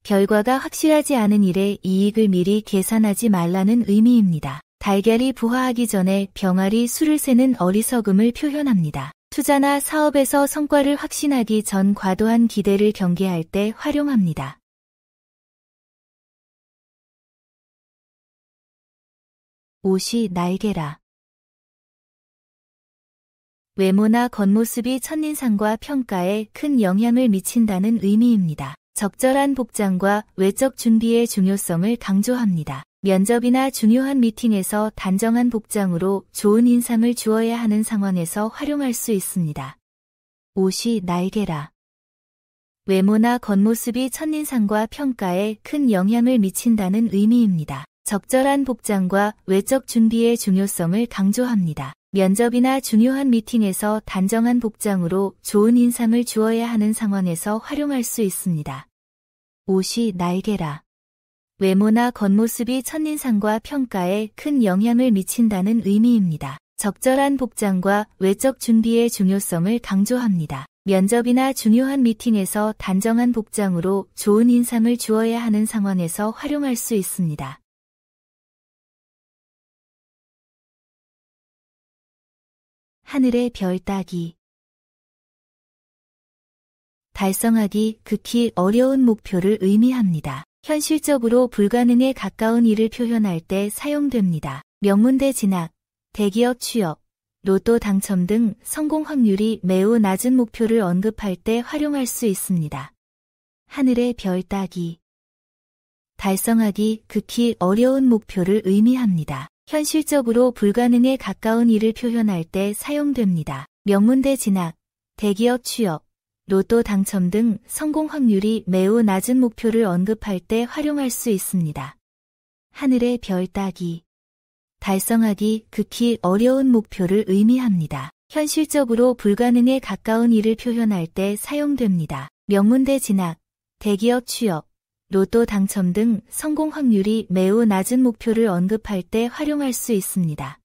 결과가 확실하지 않은 일에 이익을 미리 계산하지 말라는 의미입니다. 달걀이 부화하기 전에 병아리 수를 세는 어리석음을 표현합니다. 투자나 사업에서 성과를 확신하기 전 과도한 기대를 경계할 때 활용합니다. 옷이 날개라. 외모나 겉모습이 첫인상과 평가에 큰 영향을 미친다는 의미입니다. 적절한 복장과 외적 준비의 중요성을 강조합니다. 면접이나 중요한 미팅에서 단정한 복장으로 좋은 인상을 주어야 하는 상황에서 활용할 수 있습니다. 옷이 날개라. 외모나 겉모습이 첫인상과 평가에 큰 영향을 미친다는 의미입니다. 적절한 복장과 외적 준비의 중요성을 강조합니다. 면접이나 중요한 미팅에서 단정한 복장으로 좋은 인상을 주어야 하는 상황에서 활용할 수 있습니다. 옷이 날개라. 외모나 겉모습이 첫인상과 평가에 큰 영향을 미친다는 의미입니다. 적절한 복장과 외적 준비의 중요성을 강조합니다. 면접이나 중요한 미팅에서 단정한 복장으로 좋은 인상을 주어야 하는 상황에서 활용할 수 있습니다. 하늘의 별 따기. 달성하기 극히 어려운 목표를 의미합니다. 현실적으로 불가능에 가까운 일을 표현할 때 사용됩니다. 명문대 진학, 대기업 취업, 로또 당첨 등 성공 확률이 매우 낮은 목표를 언급할 때 활용할 수 있습니다. 하늘의 별 따기. 달성하기 극히 어려운 목표를 의미합니다. 현실적으로 불가능에 가까운 일을 표현할 때 사용됩니다. 명문대 진학, 대기업 취업, 로또 당첨 등 성공 확률이 매우 낮은 목표를 언급할 때 활용할 수 있습니다. 하늘의 별 따기. 달성하기 극히 어려운 목표를 의미합니다. 현실적으로 불가능에 가까운 일을 표현할 때 사용됩니다. 명문대 진학, 대기업 취업, 로또 당첨 등 성공 확률이 매우 낮은 목표를 언급할 때 활용할 수 있습니다.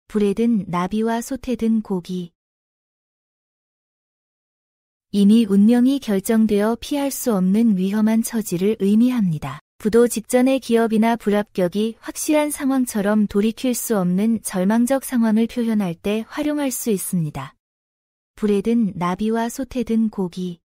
불에 든 나비와 솥에 든 고기. 이미 운명이 결정되어 피할 수 없는 위험한 처지를 의미합니다. 부도 직전의 기업이나 불합격이 확실한 상황처럼 돌이킬 수 없는 절망적 상황을 표현할 때 활용할 수 있습니다. 불에 든 나비와 솥에 든 고기.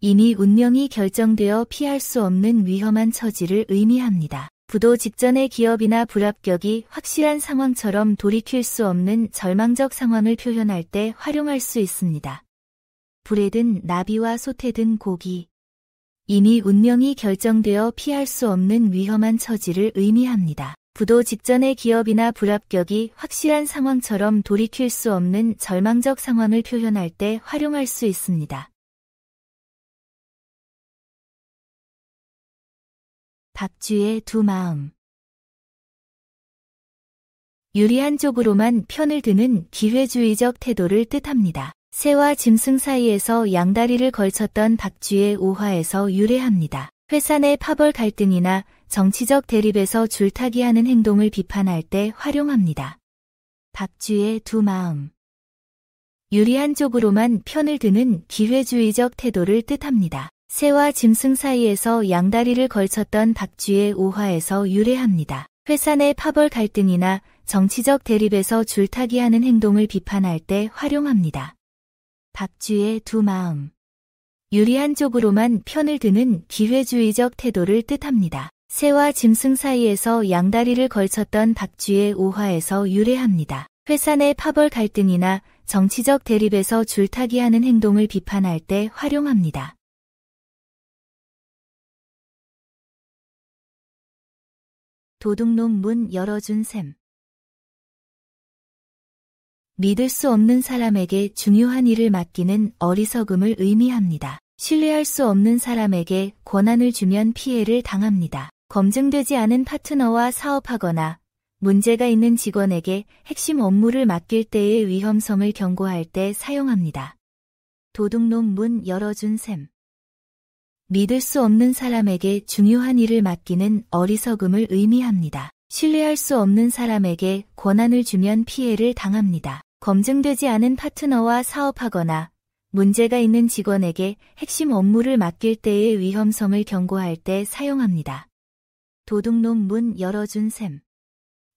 이미 운명이 결정되어 피할 수 없는 위험한 처지를 의미합니다. 부도 직전의 기업이나 불합격이 확실한 상황처럼 돌이킬 수 없는 절망적 상황을 표현할 때 활용할 수 있습니다. 불에 든 나비와 솥에 든 고기. 이미 운명이 결정되어 피할 수 없는 위험한 처지를 의미합니다. 부도 직전의 기업이나 불합격이 확실한 상황처럼 돌이킬 수 없는 절망적 상황을 표현할 때 활용할 수 있습니다. 박쥐의 두 마음. 유리한 쪽으로만 편을 드는 기회주의적 태도를 뜻합니다. 새와 짐승 사이에서 양다리를 걸쳤던 박쥐의 오화에서 유래합니다. 회사 내 파벌 갈등이나 정치적 대립에서 줄타기하는 행동을 비판할 때 활용합니다. 박쥐의 두 마음. 유리한 쪽으로만 편을 드는 기회주의적 태도를 뜻합니다. 새와 짐승 사이에서 양다리를 걸쳤던 박쥐의 오화에서 유래합니다. 회사 내 파벌 갈등이나 정치적 대립에서 줄타기하는 행동을 비판할 때 활용합니다. 박쥐의 두 마음. 유리한 쪽으로만 편을 드는 기회주의적 태도를 뜻합니다. 새와 짐승 사이에서 양다리를 걸쳤던 박쥐의 오화에서 유래합니다. 회사 내 파벌 갈등이나 정치적 대립에서 줄타기하는 행동을 비판할 때 활용합니다. 도둑놈 문 열어준 셈. 믿을 수 없는 사람에게 중요한 일을 맡기는 어리석음을 의미합니다. 신뢰할 수 없는 사람에게 권한을 주면 피해를 당합니다. 검증되지 않은 파트너와 사업하거나 문제가 있는 직원에게 핵심 업무를 맡길 때의 위험성을 경고할 때 사용합니다. 도둑놈 문 열어준 셈. 믿을 수 없는 사람에게 중요한 일을 맡기는 어리석음을 의미합니다. 신뢰할 수 없는 사람에게 권한을 주면 피해를 당합니다. 검증되지 않은 파트너와 사업하거나 문제가 있는 직원에게 핵심 업무를 맡길 때의 위험성을 경고할 때 사용합니다. 도둑놈 문 열어준 셈.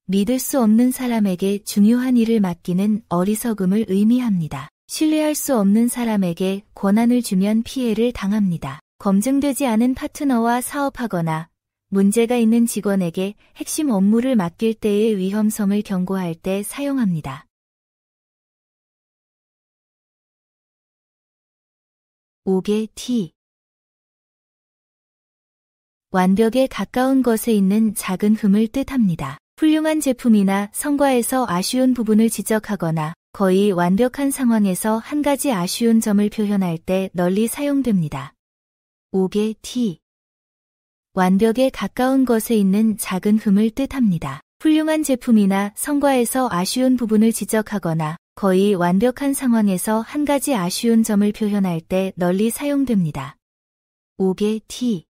믿을 수 없는 사람에게 중요한 일을 맡기는 어리석음을 의미합니다. 신뢰할 수 없는 사람에게 권한을 주면 피해를 당합니다. 검증되지 않은 파트너와 사업하거나 문제가 있는 직원에게 핵심 업무를 맡길 때의 위험성을 경고할 때 사용합니다. 옥의 티. 완벽에 가까운 것에 있는 작은 흠을 뜻합니다. 훌륭한 제품이나 성과에서 아쉬운 부분을 지적하거나 거의 완벽한 상황에서 한 가지 아쉬운 점을 표현할 때 널리 사용됩니다. 5개 T. 완벽에 가까운 것에 있는 작은 흠을 뜻합니다. 훌륭한 제품이나 성과에서 아쉬운 부분을 지적하거나 거의 완벽한 상황에서 한 가지 아쉬운 점을 표현할 때 널리 사용됩니다. 5개 T.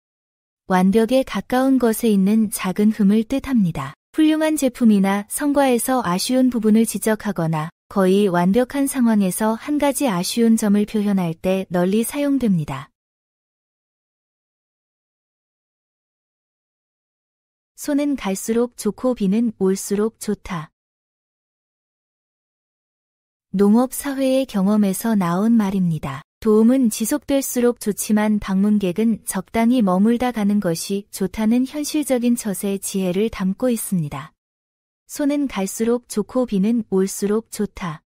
완벽에 가까운 것에 있는 작은 흠을 뜻합니다. 훌륭한 제품이나 성과에서 아쉬운 부분을 지적하거나 거의 완벽한 상황에서 한 가지 아쉬운 점을 표현할 때 널리 사용됩니다. 소는 갈수록 좋고 비는 올수록 좋다. 농업 사회의 경험에서 나온 말입니다. 도움은 지속될수록 좋지만 방문객은 적당히 머물다 가는 것이 좋다는 현실적인 처세의 지혜를 담고 있습니다. 소는 갈수록 좋고 비는 올수록 좋다.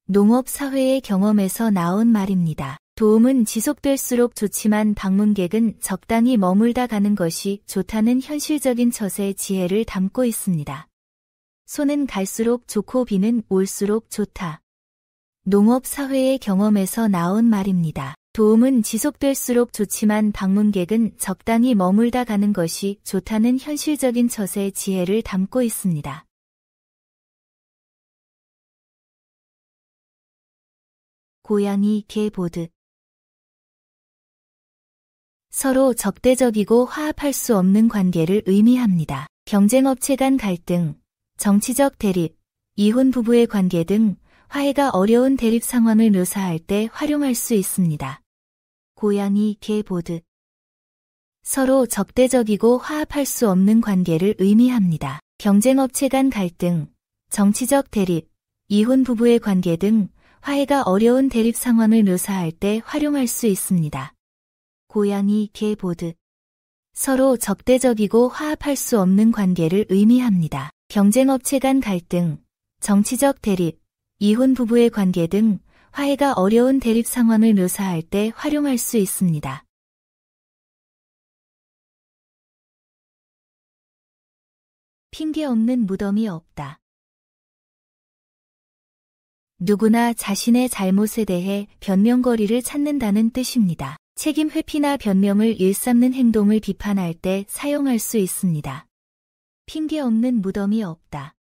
농업 사회의 경험에서 나온 말입니다. 도움은 지속될수록 좋지만 방문객은 적당히 머물다 가는 것이 좋다는 현실적인 처세의 지혜를 담고 있습니다. 소는 갈수록 좋고 비는 올수록 좋다. 농업 사회의 경험에서 나온 말입니다. 도움은 지속될수록 좋지만 방문객은 적당히 머물다 가는 것이 좋다는 현실적인 처세의 지혜를 담고 있습니다. 고양이 개 보듯. 서로 적대적이고 화합할 수 없는 관계를 의미합니다. 경쟁업체 간 갈등, 정치적 대립, 이혼 부부의 관계 등 화해가 어려운 대립 상황을 묘사할 때 활용할 수 있습니다. 고양이 개 보듯. 서로 적대적이고 화합할 수 없는 관계를 의미합니다. 경쟁업체 간 갈등, 정치적 대립, 이혼 부부의 관계 등 화해가 어려운 대립 상황을 묘사할 때 활용할 수 있습니다. 고양이 개 보듯. 서로 적대적이고 화합할 수 없는 관계를 의미합니다. 경쟁업체 간 갈등, 정치적 대립, 이혼 부부의 관계 등 화해가 어려운 대립 상황을 묘사할 때 활용할 수 있습니다. 핑계 없는 무덤이 없다. 누구나 자신의 잘못에 대해 변명거리를 찾는다는 뜻입니다. 책임 회피나 변명을 일삼는 행동을 비판할 때 사용할 수 있습니다. 핑계 없는 무덤이 없다.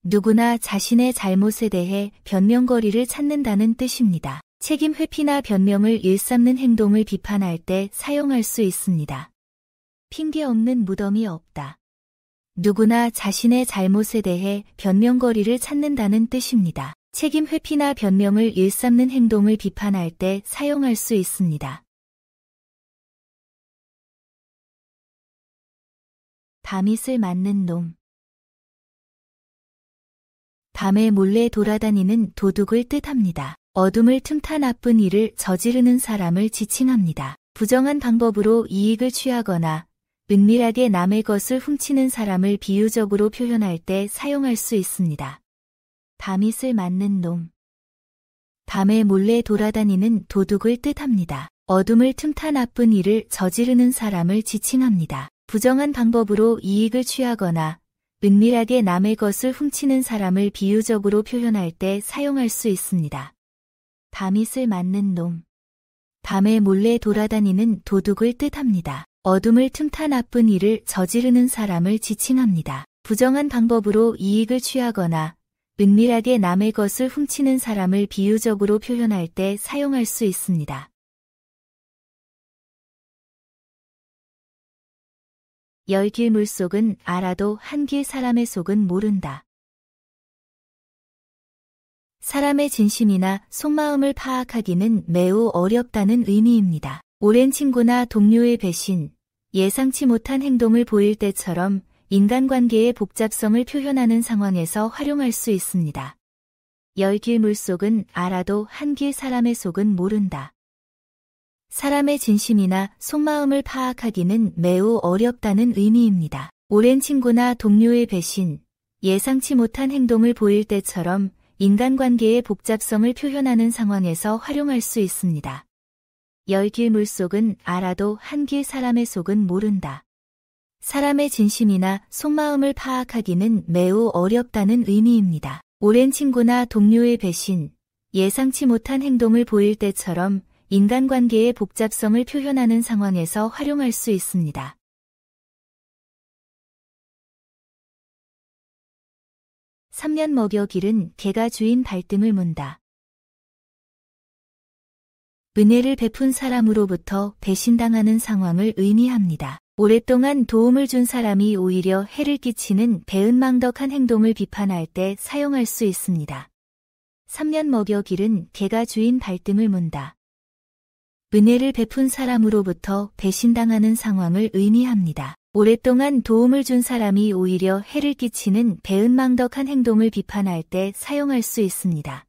누구나 자신의 잘못에 대해 변명거리를 찾는다는 뜻입니다. 책임 회피나 변명을 일삼는 행동을 비판할 때 사용할 수 있습니다. 핑계 없는 무덤이 없다. 누구나 자신의 잘못에 대해 변명거리를 찾는다는 뜻입니다. 책임 회피나 변명을 일삼는 행동을 비판할 때 사용할 수 있습니다. 밤이슬 맞는 놈. 밤에 몰래 돌아다니는 도둑을 뜻합니다. 어둠을 틈타 나쁜 일을 저지르는 사람을 지칭합니다. 부정한 방법으로 이익을 취하거나 은밀하게 남의 것을 훔치는 사람을 비유적으로 표현할 때 사용할 수 있습니다. 밤이슬 맞는 놈. 밤에 몰래 돌아다니는 도둑을 뜻합니다. 어둠을 틈타 나쁜 일을 저지르는 사람을 지칭합니다. 부정한 방법으로 이익을 취하거나 은밀하게 남의 것을 훔치는 사람을 비유적으로 표현할 때 사용할 수 있습니다. 밤이슬 맞는 놈. 밤에 몰래 돌아다니는 도둑을 뜻합니다. 어둠을 틈타 나쁜 일을 저지르는 사람을 지칭합니다. 부정한 방법으로 이익을 취하거나 은밀하게 남의 것을 훔치는 사람을 비유적으로 표현할 때 사용할 수 있습니다. 열길 물속은 알아도 한길 사람의 속은 모른다. 사람의 진심이나 속마음을 파악하기는 매우 어렵다는 의미입니다. 오랜 친구나 동료의 배신, 예상치 못한 행동을 보일 때처럼 인간관계의 복잡성을 표현하는 상황에서 활용할 수 있습니다. 열길 물속은 알아도 한길 사람의 속은 모른다. 사람의 진심이나 속마음을 파악하기는 매우 어렵다는 의미입니다. 오랜 친구나 동료의 배신, 예상치 못한 행동을 보일 때처럼 인간관계의 복잡성을 표현하는 상황에서 활용할 수 있습니다. 열길 물속은 알아도 한길 사람의 속은 모른다. 사람의 진심이나 속마음을 파악하기는 매우 어렵다는 의미입니다. 오랜 친구나 동료의 배신, 예상치 못한 행동을 보일 때처럼 인간관계의 복잡성을 표현하는 상황에서 활용할 수 있습니다. 3년 먹여 기른 개가 주인 발등을 문다. 은혜를 베푼 사람으로부터 배신당하는 상황을 의미합니다. 오랫동안 도움을 준 사람이 오히려 해를 끼치는 배은망덕한 행동을 비판할 때 사용할 수 있습니다. 3년 먹여 기른 개가 주인 발등을 문다. 은혜를 베푼 사람으로부터 배신당하는 상황을 의미합니다. 오랫동안 도움을 준 사람이 오히려 해를 끼치는 배은망덕한 행동을 비판할 때 사용할 수 있습니다.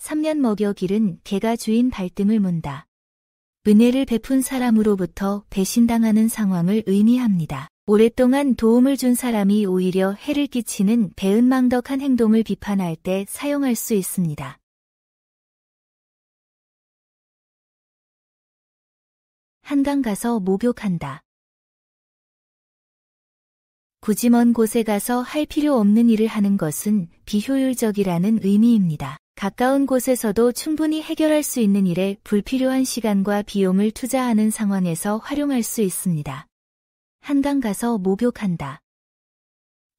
3년 먹여 기른 개가 주인 발등을 문다. 은혜를 베푼 사람으로부터 배신당하는 상황을 의미합니다. 오랫동안 도움을 준 사람이 오히려 해를 끼치는 배은망덕한 행동을 비판할 때 사용할 수 있습니다. 한강 가서 목욕한다. 굳이 먼 곳에 가서 할 필요 없는 일을 하는 것은 비효율적이라는 의미입니다. 가까운 곳에서도 충분히 해결할 수 있는 일에 불필요한 시간과 비용을 투자하는 상황에서 활용할 수 있습니다. 한강 가서 목욕한다.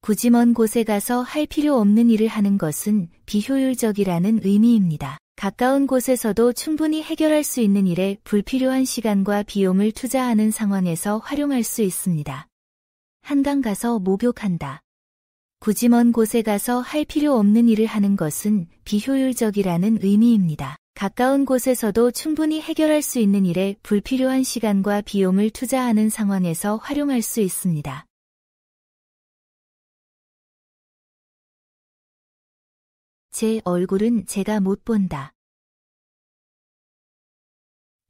굳이 먼 곳에 가서 할 필요 없는 일을 하는 것은 비효율적이라는 의미입니다. 가까운 곳에서도 충분히 해결할 수 있는 일에 불필요한 시간과 비용을 투자하는 상황에서 활용할 수 있습니다. 한강 가서 목욕한다. 굳이 먼 곳에 가서 할 필요 없는 일을 하는 것은 비효율적이라는 의미입니다. 가까운 곳에서도 충분히 해결할 수 있는 일에 불필요한 시간과 비용을 투자하는 상황에서 활용할 수 있습니다. 제 얼굴은 제가 못 본다.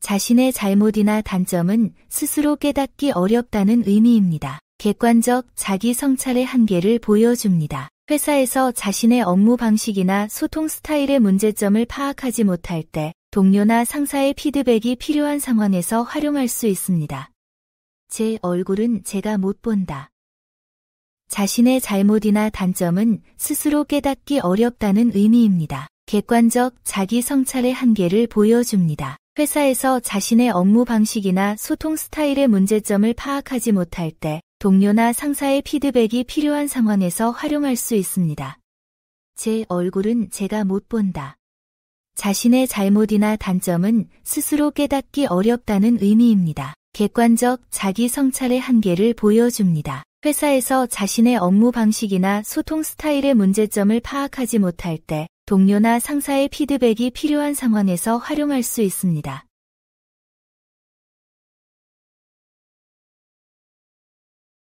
자신의 잘못이나 단점은 스스로 깨닫기 어렵다는 의미입니다. 객관적 자기 성찰의 한계를 보여줍니다. 회사에서 자신의 업무 방식이나 소통 스타일의 문제점을 파악하지 못할 때 동료나 상사의 피드백이 필요한 상황에서 활용할 수 있습니다. 제 얼굴은 제가 못 본다. 자신의 잘못이나 단점은 스스로 깨닫기 어렵다는 의미입니다. 객관적 자기 성찰의 한계를 보여줍니다. 회사에서 자신의 업무 방식이나 소통 스타일의 문제점을 파악하지 못할 때 동료나 상사의 피드백이 필요한 상황에서 활용할 수 있습니다. 제 얼굴은 제가 못 본다. 자신의 잘못이나 단점은 스스로 깨닫기 어렵다는 의미입니다. 객관적 자기 성찰의 한계를 보여줍니다. 회사에서 자신의 업무 방식이나 소통 스타일의 문제점을 파악하지 못할 때 동료나 상사의 피드백이 필요한 상황에서 활용할 수 있습니다.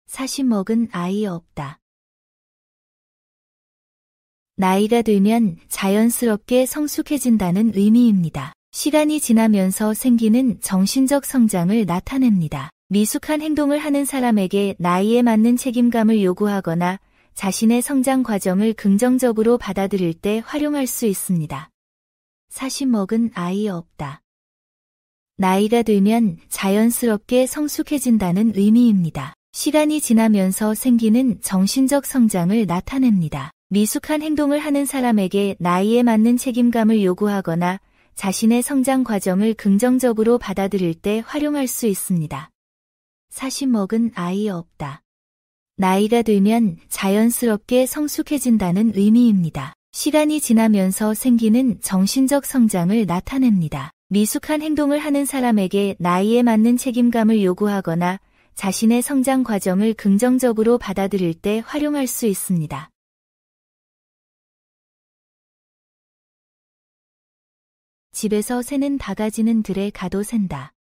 사십 먹은 아이 없다. 나이가 들면 자연스럽게 성숙해진다는 의미입니다. 시간이 지나면서 생기는 정신적 성장을 나타냅니다. 미숙한 행동을 하는 사람에게 나이에 맞는 책임감을 요구하거나 자신의 성장 과정을 긍정적으로 받아들일 때 활용할 수 있습니다. 40 먹은 아이 없다. 나이가 들면 자연스럽게 성숙해진다는 의미입니다. 시간이 지나면서 생기는 정신적 성장을 나타냅니다. 미숙한 행동을 하는 사람에게 나이에 맞는 책임감을 요구하거나 자신의 성장 과정을 긍정적으로 받아들일 때 활용할 수 있습니다. 40 먹은 아이 없다. 나이가 들면 자연스럽게 성숙해진다는 의미입니다. 시간이 지나면서 생기는 정신적 성장을 나타냅니다. 미숙한 행동을 하는 사람에게 나이에 맞는 책임감을 요구하거나 자신의 성장 과정을 긍정적으로 받아들일 때 활용할 수 있습니다. 집에서 새는 바가지는 들에 가도 샌다.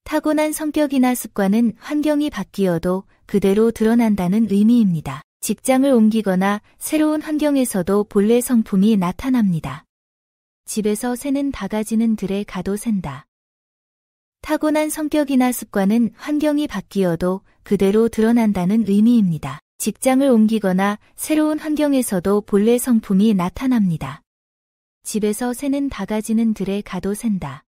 타고난 성격이나 습관은 환경이 바뀌어도 그대로 드러난다는 의미입니다. 직장을 옮기거나 새로운 환경에서도 본래 성품이 나타납니다. 집에서 새는 바가지는 들에 가도 샌다. 타고난 성격이나 습관은 환경이 바뀌어도 그대로 드러난다는 의미입니다. 직장을 옮기거나 새로운 환경에서도 본래 성품이 나타납니다. 집에서 새는 바가지는 들에 가도 샌다.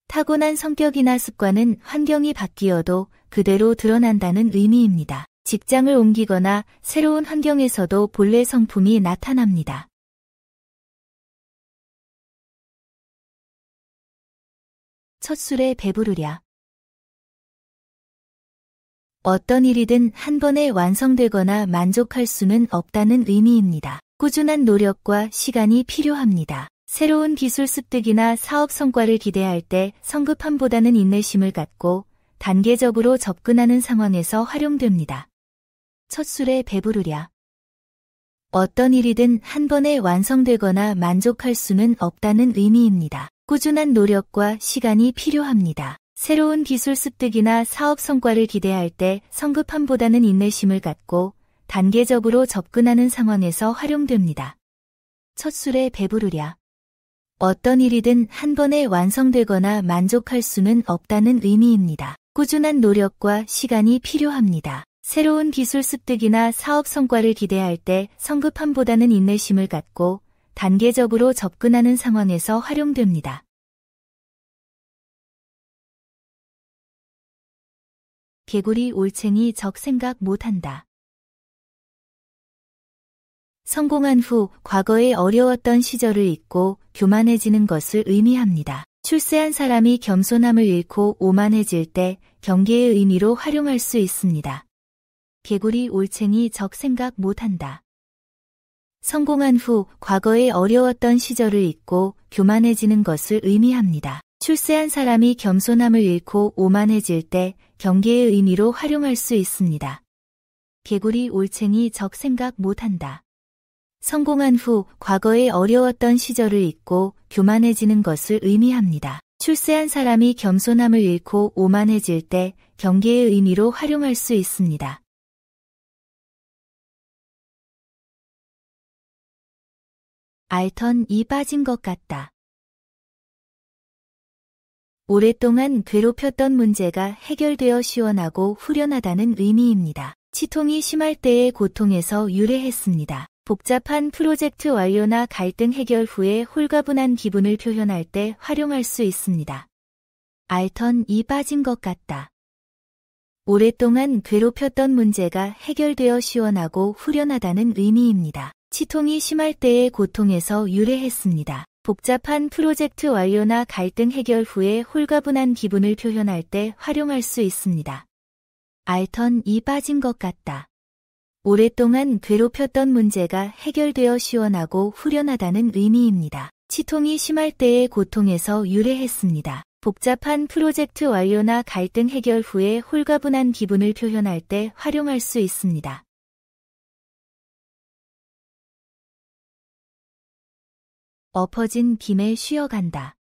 타고난 성격이나 습관은 환경이 바뀌어도 그대로 드러난다는 의미입니다. 직장을 옮기거나 새로운 환경에서도 본래 성품이 나타납니다. 첫 술에 배부르랴. 어떤 일이든 한 번에 완성되거나 만족할 수는 없다는 의미입니다. 꾸준한 노력과 시간이 필요합니다. 새로운 기술 습득이나 사업 성과를 기대할 때 성급함보다는 인내심을 갖고 단계적으로 접근하는 상황에서 활용됩니다. 첫 술에 배부르랴. 어떤 일이든 한 번에 완성되거나 만족할 수는 없다는 의미입니다. 꾸준한 노력과 시간이 필요합니다. 새로운 기술 습득이나 사업 성과를 기대할 때 성급함보다는 인내심을 갖고 단계적으로 접근하는 상황에서 활용됩니다. 첫 술에 배부르랴. 어떤 일이든 한 번에 완성되거나 만족할 수는 없다는 의미입니다. 꾸준한 노력과 시간이 필요합니다. 새로운 기술 습득이나 사업 성과를 기대할 때 성급함보다는 인내심을 갖고 단계적으로 접근하는 상황에서 활용됩니다. 개구리 올챙이 적 생각 못한다. 성공한 후 과거에 어려웠던 시절을 잊고 교만해지는 것을 의미합니다. 출세한 사람이 겸손함을 잃고 오만해질 때 경계의 의미로 활용할 수 있습니다. 개구리 올챙이 적 생각 못한다. 성공한 후 과거에 어려웠던 시절을 잊고 교만해지는 것을 의미합니다. 출세한 사람이 겸손함을 잃고 오만해질 때 경계의 의미로 활용할 수 있습니다. 개구리 올챙이 적 생각 못한다. 성공한 후 과거에 어려웠던 시절을 잊고 교만해지는 것을 의미합니다. 출세한 사람이 겸손함을 잃고 오만해질 때 경계의 의미로 활용할 수 있습니다. 알턴이 빠진 것 같다. 오랫동안 괴롭혔던 문제가 해결되어 시원하고 후련하다는 의미입니다. 치통이 심할 때의 고통에서 유래했습니다. 복잡한 프로젝트 완료나 갈등 해결 후에 홀가분한 기분을 표현할 때 활용할 수 있습니다. 알턴이 빠진 것 같다. 오랫동안 괴롭혔던 문제가 해결되어 시원하고 후련하다는 의미입니다. 치통이 심할 때의 고통에서 유래했습니다. 복잡한 프로젝트 완료나 갈등 해결 후에 홀가분한 기분을 표현할 때 활용할 수 있습니다. 알턴이 빠진 것 같다. 오랫동안 괴롭혔던 문제가 해결되어 시원하고 후련하다는 의미입니다. 치통이 심할 때의 고통에서 유래했습니다. 복잡한 프로젝트 완료나 갈등 해결 후에 홀가분한 기분을 표현할 때 활용할 수 있습니다. 엎어진 김에 쉬어간다.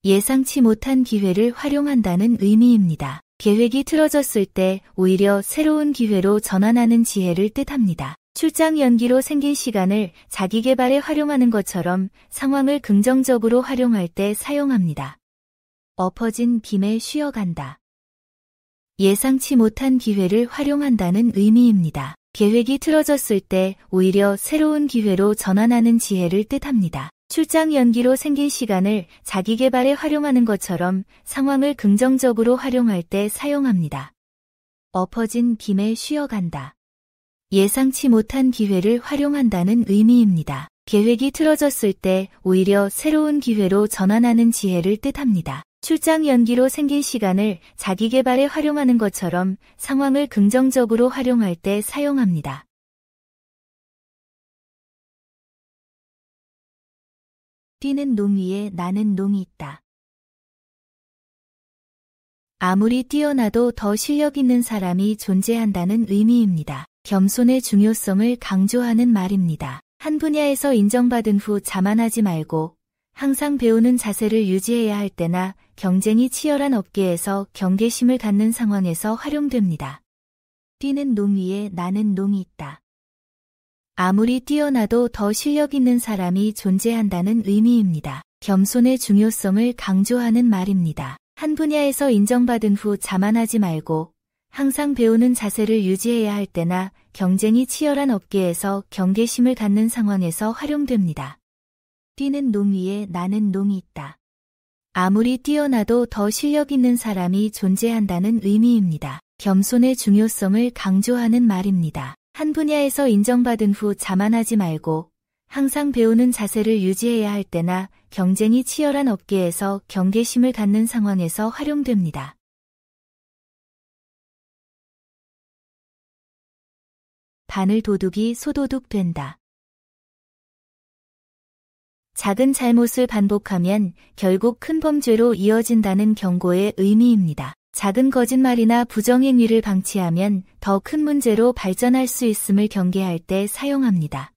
예상치 못한 기회를 활용한다는 의미입니다. 계획이 틀어졌을 때 오히려 새로운 기회로 전환하는 지혜를 뜻합니다. 출장 연기로 생긴 시간을 자기 개발에 활용하는 것처럼 상황을 긍정적으로 활용할 때 사용합니다. 엎어진 김에 쉬어간다. 예상치 못한 기회를 활용한다는 의미입니다. 계획이 틀어졌을 때 오히려 새로운 기회로 전환하는 지혜를 뜻합니다. 출장 연기로 생긴 시간을 자기 개발에 활용하는 것처럼 상황을 긍정적으로 활용할 때 사용합니다. 엎어진 김에 쉬어간다. 예상치 못한 기회를 활용한다는 의미입니다. 계획이 틀어졌을 때 오히려 새로운 기회로 전환하는 지혜를 뜻합니다. 출장 연기로 생긴 시간을 자기 개발에 활용하는 것처럼 상황을 긍정적으로 활용할 때 사용합니다. 뛰는 놈 위에 나는 놈이 있다. 아무리 뛰어나도 더 실력 있는 사람이 존재한다는 의미입니다. 겸손의 중요성을 강조하는 말입니다. 한 분야에서 인정받은 후 자만하지 말고 항상 배우는 자세를 유지해야 할 때나 경쟁이 치열한 업계에서 경계심을 갖는 상황에서 활용됩니다. 뛰는 놈 위에 나는 놈이 있다. 아무리 뛰어나도 더 실력 있는 사람이 존재한다는 의미입니다. 겸손의 중요성을 강조하는 말입니다. 한 분야에서 인정받은 후 자만하지 말고 항상 배우는 자세를 유지해야 할 때나 경쟁이 치열한 업계에서 경계심을 갖는 상황에서 활용됩니다. 뛰는 놈 위에 나는 놈이 있다. 아무리 뛰어나도 더 실력 있는 사람이 존재한다는 의미입니다. 겸손의 중요성을 강조하는 말입니다. 한 분야에서 인정받은 후 자만하지 말고 항상 배우는 자세를 유지해야 할 때나 경쟁이 치열한 업계에서 경계심을 갖는 상황에서 활용됩니다. 바늘 도둑이 소도둑 된다. 작은 잘못을 반복하면 결국 큰 범죄로 이어진다는 경고의 의미입니다. 작은 거짓말이나 부정행위를 방치하면 더 큰 문제로 발전할 수 있음을 경계할 때 사용합니다.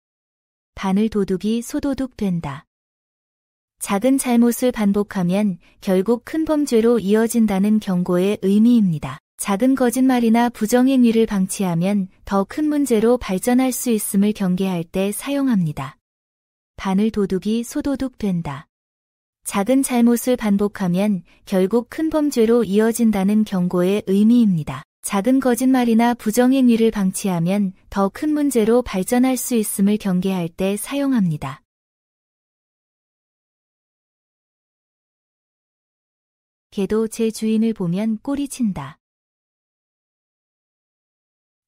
바늘 도둑이 소도둑 된다. 작은 잘못을 반복하면 결국 큰 범죄로 이어진다는 경고의 의미입니다. 작은 거짓말이나 부정행위를 방치하면 더 큰 문제로 발전할 수 있음을 경계할 때 사용합니다. 바늘 도둑이 소도둑 된다. 작은 잘못을 반복하면 결국 큰 범죄로 이어진다는 경고의 의미입니다. 작은 거짓말이나 부정행위를 방치하면 더 큰 문제로 발전할 수 있음을 경계할 때 사용합니다. 개도 제 주인을 보면 꼬리친다.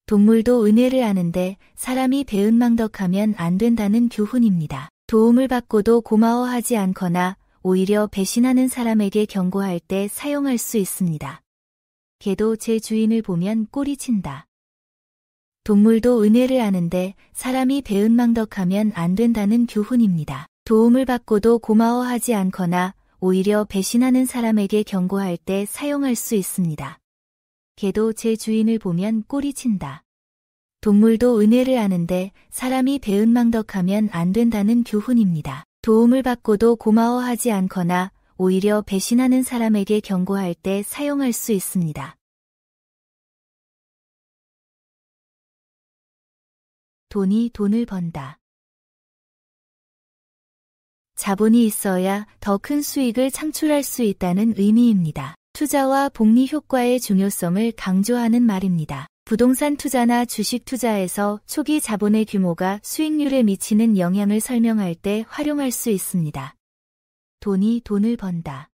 동물도 은혜를 아는데 사람이 배은망덕하면 안 된다는 교훈입니다. 도움을 받고도 고마워하지 않거나 오히려 배신하는 사람에게 경고할 때 사용할 수 있습니다. 개도 제 주인을 보면 꼬리친다. 동물도 은혜를 아는데 사람이 배은망덕하면 안 된다는 교훈입니다. 도움을 받고도 고마워하지 않거나 오히려 배신하는 사람에게 경고할 때 사용할 수 있습니다. 개도 제 주인을 보면 꼬리친다. 동물도 은혜를 아는데 사람이 배은망덕하면 안 된다는 교훈입니다. 도움을 받고도 고마워하지 않거나 오히려 배신하는 사람에게 경고할 때 사용할 수 있습니다. 돈이 돈을 번다. 자본이 있어야 더 큰 수익을 창출할 수 있다는 의미입니다. 투자와 복리 효과의 중요성을 강조하는 말입니다. 부동산 투자나 주식 투자에서 초기 자본의 규모가 수익률에 미치는 영향을 설명할 때 활용할 수 있습니다. 돈이 돈을 번다.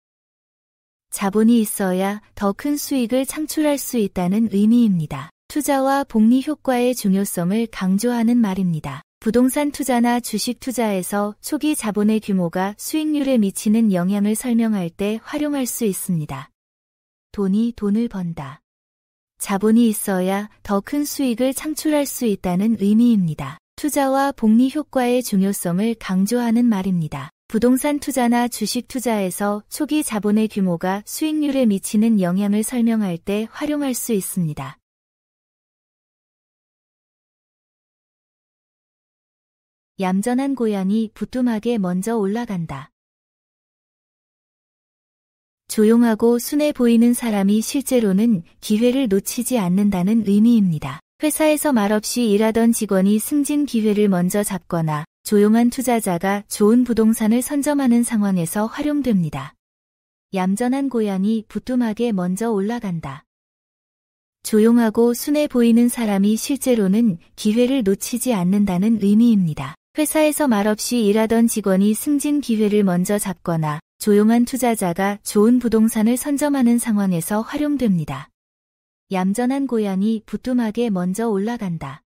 자본이 있어야 더 큰 수익을 창출할 수 있다는 의미입니다. 투자와 복리 효과의 중요성을 강조하는 말입니다. 부동산 투자나 주식 투자에서 초기 자본의 규모가 수익률에 미치는 영향을 설명할 때 활용할 수 있습니다. 돈이 돈을 번다. 자본이 있어야 더 큰 수익을 창출할 수 있다는 의미입니다. 투자와 복리 효과의 중요성을 강조하는 말입니다. 부동산 투자나 주식 투자에서 초기 자본의 규모가 수익률에 미치는 영향을 설명할 때 활용할 수 있습니다. 얌전한 고양이 부뚜막에 먼저 올라간다. 조용하고 순해 보이는 사람이 실제로는 기회를 놓치지 않는다는 의미입니다. 회사에서 말없이 일하던 직원이 승진 기회를 먼저 잡거나 조용한 투자자가 좋은 부동산을 선점하는 상황에서 활용됩니다. 얌전한 고양이 부뚜막에 먼저 올라간다. 조용하고 순해 보이는 사람이 실제로는 기회를 놓치지 않는다는 의미입니다. 회사에서 말없이 일하던 직원이 승진 기회를 먼저 잡거나 조용한 투자자가 좋은 부동산을 선점하는 상황에서 활용됩니다. 얌전한 고양이 부뚜막에 먼저 올라간다.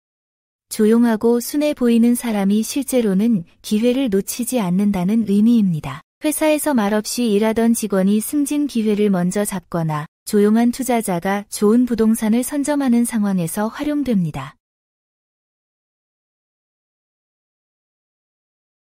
조용하고 순해 보이는 사람이 실제로는 기회를 놓치지 않는다는 의미입니다. 회사에서 말없이 일하던 직원이 승진 기회를 먼저 잡거나 조용한 투자자가 좋은 부동산을 선점하는 상황에서 활용됩니다.